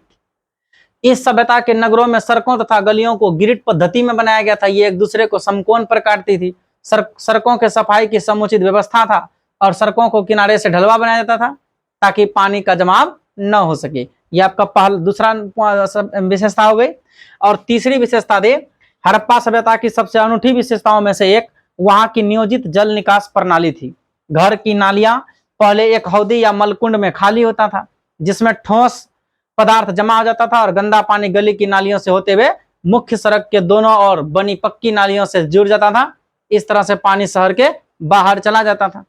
इस सभ्यता के नगरों में सड़कों तथा गलियों को ग्रिड पद्धति में बनाया गया था, ये एक दूसरे को समकोण पर काटती थी। सड़कों के सफाई की समुचित व्यवस्था था और सड़कों को किनारे से ढलवा बनाया जाता था ताकि पानी का जमाव न हो सके। यह आपका पहला, दूसरा विशेषता हो गई। और तीसरी विशेषता दे, हड़प्पा सभ्यता की सबसे अनूठी विशेषताओं में से एक वहां की नियोजित जल निकास प्रणाली थी। घर की नालियां पहले एक हौदी या मलकुंड में खाली होता था, जिसमें ठोस पदार्थ जमा हो जाता था और गंदा पानी गली की नालियों से होते हुए मुख्य सड़क के दोनों ओर बनी पक्की नालियों से जुड़ जाता था। इस तरह से पानी शहर के बाहर चला जाता था।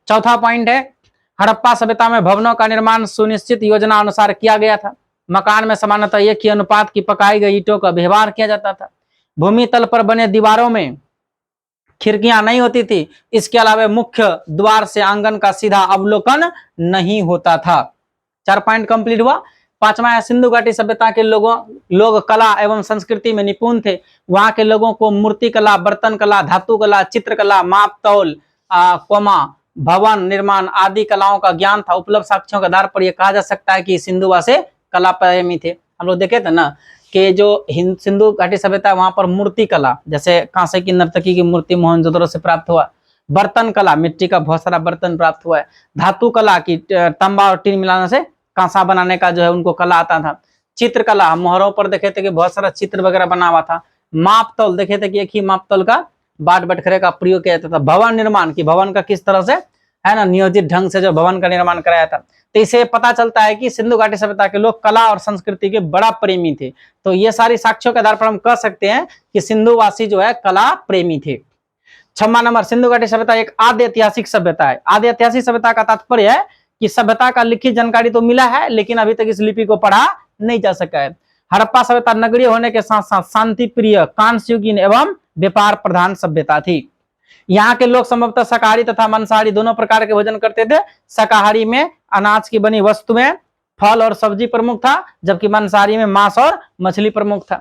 चौथा पॉइंट है, हड़प्पा सभ्यता में भवनों का निर्माण सुनिश्चित योजना अनुसार किया गया था। मकान में सामान्यतः एक ही अनुपात की पकाई गई ईंटों का व्यवहार किया जाता था। भूमि तल पर बने दीवारों में खिड़कियां नहीं होती थी। इसके अलावा मुख्य द्वार से आंगन का सीधा अवलोकन नहीं होता था। 4 पॉइंट कंप्लीट हुआ। 5वां, सिंधु घाटी सभ्यता के लोग कला एवं संस्कृति में निपुण थे। वहां के लोगों को मूर्ति कला, बर्तन कला, धातु कला, चित्रकला, माप तौल, भवन निर्माण आदि कलाओं का ज्ञान था। उपलब्ध साक्ष्यों के आधार पर यह कहा जा सकता है कि सिंधुवासी कला प्रेमी थे। हम लोग देखे थे ना कि जो सिंधु घाटी सभ्यता, वहां पर मूर्ति कला, जैसे कांसे की नर्तकी की मूर्ति मोहनजोदड़ो से प्राप्त हुआ। बर्तन कला, मिट्टी का बहुत सारा बर्तन प्राप्त हुआ है। धातु कला की तांबा और टीन मिलाने से कांसा बनाने का जो है उनको कला आता था। चित्रकला, मोहरों पर देखे थे कि बहुत सारा चित्र वगैरह बना हुआ था। माप तौल देखे थे कि एक ही माप तौल का बाट बटखरे का प्रयोग किया जाता था। भवन निर्माण की, भवन का किस तरह से, है ना, नियोजित ढंग से जो भवन का निर्माण कराया था। तो इसे पता चलता है कि सिंधु घाटी सभ्यता के लोग कला और संस्कृति के बड़ा प्रेमी थे। तो ये सारी साक्ष्यों के आधार पर हम कह सकते हैं कि सिंधुवासी जो है कला प्रेमी थे। 6वां नंबर, सिंधु घाटी सभ्यता एक आद्य ऐतिहासिक सभ्यता है। आद्य ऐतिहासिक सभ्यता का तात्पर्य है कि सभ्यता का लिखित जानकारी तो मिला है, लेकिन अभी तक इस लिपि को पढ़ा नहीं जा सका है। हड़प्पा सभ्यता नगरीय होने के साथ साथ शांति प्रिय, कांस्ययुगीन एवं व्यापार प्रधान सभ्यता थी। यहाँ के लोग संभवतः शाकाहारी तथा मांसाहारी दोनों प्रकार के भोजन करते थे। शाकाहारी में अनाज की बनी वस्तुएं, फल और सब्जी प्रमुख था, जबकि मांसाहारी में मांस और मछली प्रमुख था।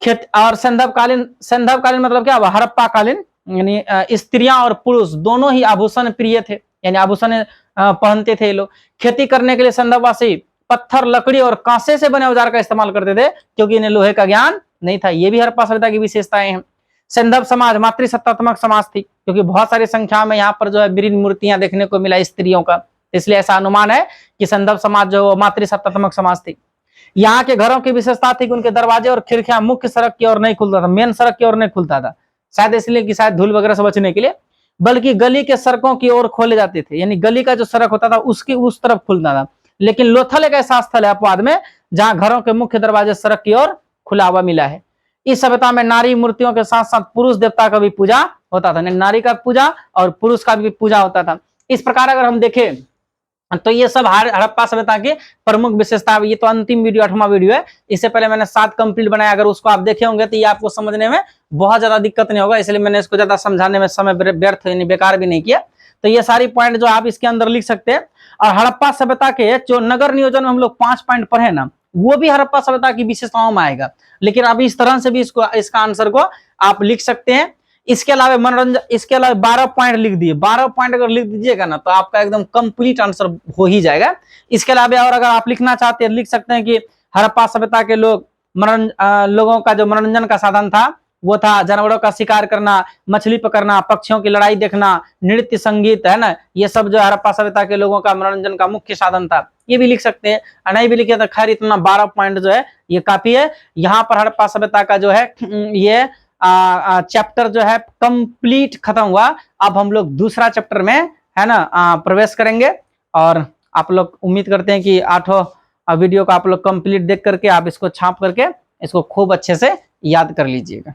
खेत और संदर्भकालीन मतलब क्या, हड़प्पा कालीन यानी स्त्रियां और पुरुष दोनों ही आभूषण प्रिय थे, यानी आभूषण पहनते थे लोग। खेती करने के लिए संदर्भवासी पत्थर, लकड़ी और कांसे से बने औजार का इस्तेमाल करते थे, क्योंकि इन्हें लोहे का ज्ञान नहीं था। ये भी हड़प्पा सभ्यता की विशेषताएं हैं। संदर्भ समाज मातृसत्तात्मक समाज थी, क्योंकि बहुत सारी संख्या में यहाँ पर जो है मृण मूर्तियां देखने को मिला स्त्रियों का, इसलिए ऐसा अनुमान है कि संदर्भ समाज जो मातृसत्तात्मक समाज थी। यहाँ के घरों की विशेषता थी कि उनके दरवाजे और खिड़कियां मुख्य सड़क की ओर नहीं खुलता था, मेन सड़क की ओर नहीं खुलता था, शायद इसलिए कि शायद धूल वगैरह से बचने के लिए, बल्कि गली के सड़कों की ओर खोले जाते थे। यानी गली का जो सड़क होता था उसकी उस तरफ खुलता था। लेकिन लोथल एक ऐसा स्थल है अपवाद में जहां घरों के मुख्य दरवाजे सड़क की ओर खुला हुआ मिला है। इस सभ्यता में नारी मूर्तियों के साथ साथ पुरुष देवता का भी पूजा होता था, नारी का पूजा और पुरुष का भी पूजा होता था। इस प्रकार अगर हम देखें तो ये सब हड़प्पा सभ्यता की प्रमुख विशेषता। ये तो अंतिम वीडियो 8वां वीडियो है, इससे पहले मैंने 7 कंप्लीट बनाया, अगर उसको आप देखे होंगे तो ये आपको समझने में बहुत ज्यादा दिक्कत नहीं होगा, इसलिए मैंने इसको ज्यादा समझाने में समय व्यर्थ यानी बेकार भी नहीं किया। तो ये सारी पॉइंट जो आप इसके अंदर लिख सकते हैं। और हड़प्पा सभ्यता के जो नगर नियोजन में हम लोग 5 पॉइंट पढ़े ना, वो भी हड़प्पा सभ्यता की विशेषताओं में आएगा, लेकिन अभी इस तरह से भी इसका आंसर को आप लिख सकते हैं। इसके अलावा मनोरंजन, इसके अलावा 12 पॉइंट लिख दिए, 12 पॉइंट अगर लिख दीजिएगा ना तो आपका एकदम कंप्लीट आंसर हो ही जाएगा। इसके अलावा और अगर आप लिखना चाहते हैं लिख सकते हैं कि हड़प्पा सभ्यता के लोगों का जो मनोरंजन का साधन था वो था जानवरों का शिकार करना, मछली पकड़ना, पक्षियों की लड़ाई देखना, नृत्य, संगीत, है ना, ये सब जो हड़प्पा सभ्यता के लोगों का मनोरंजन का मुख्य साधन था। ये भी लिख सकते हैं, नहीं भी लिखे तो खैर इतना 12 पॉइंट जो है ये काफी है। यहाँ पर हड़प्पा सभ्यता का जो है ये चैप्टर जो है कंप्लीट खत्म हुआ। अब हम लोग दूसरा चैप्टर में, है ना, प्रवेश करेंगे। और आप लोग उम्मीद करते हैं कि 8वां वीडियो को आप लोग कंप्लीट देख करके आप इसको छाप करके इसको खूब अच्छे से याद कर लीजिएगा।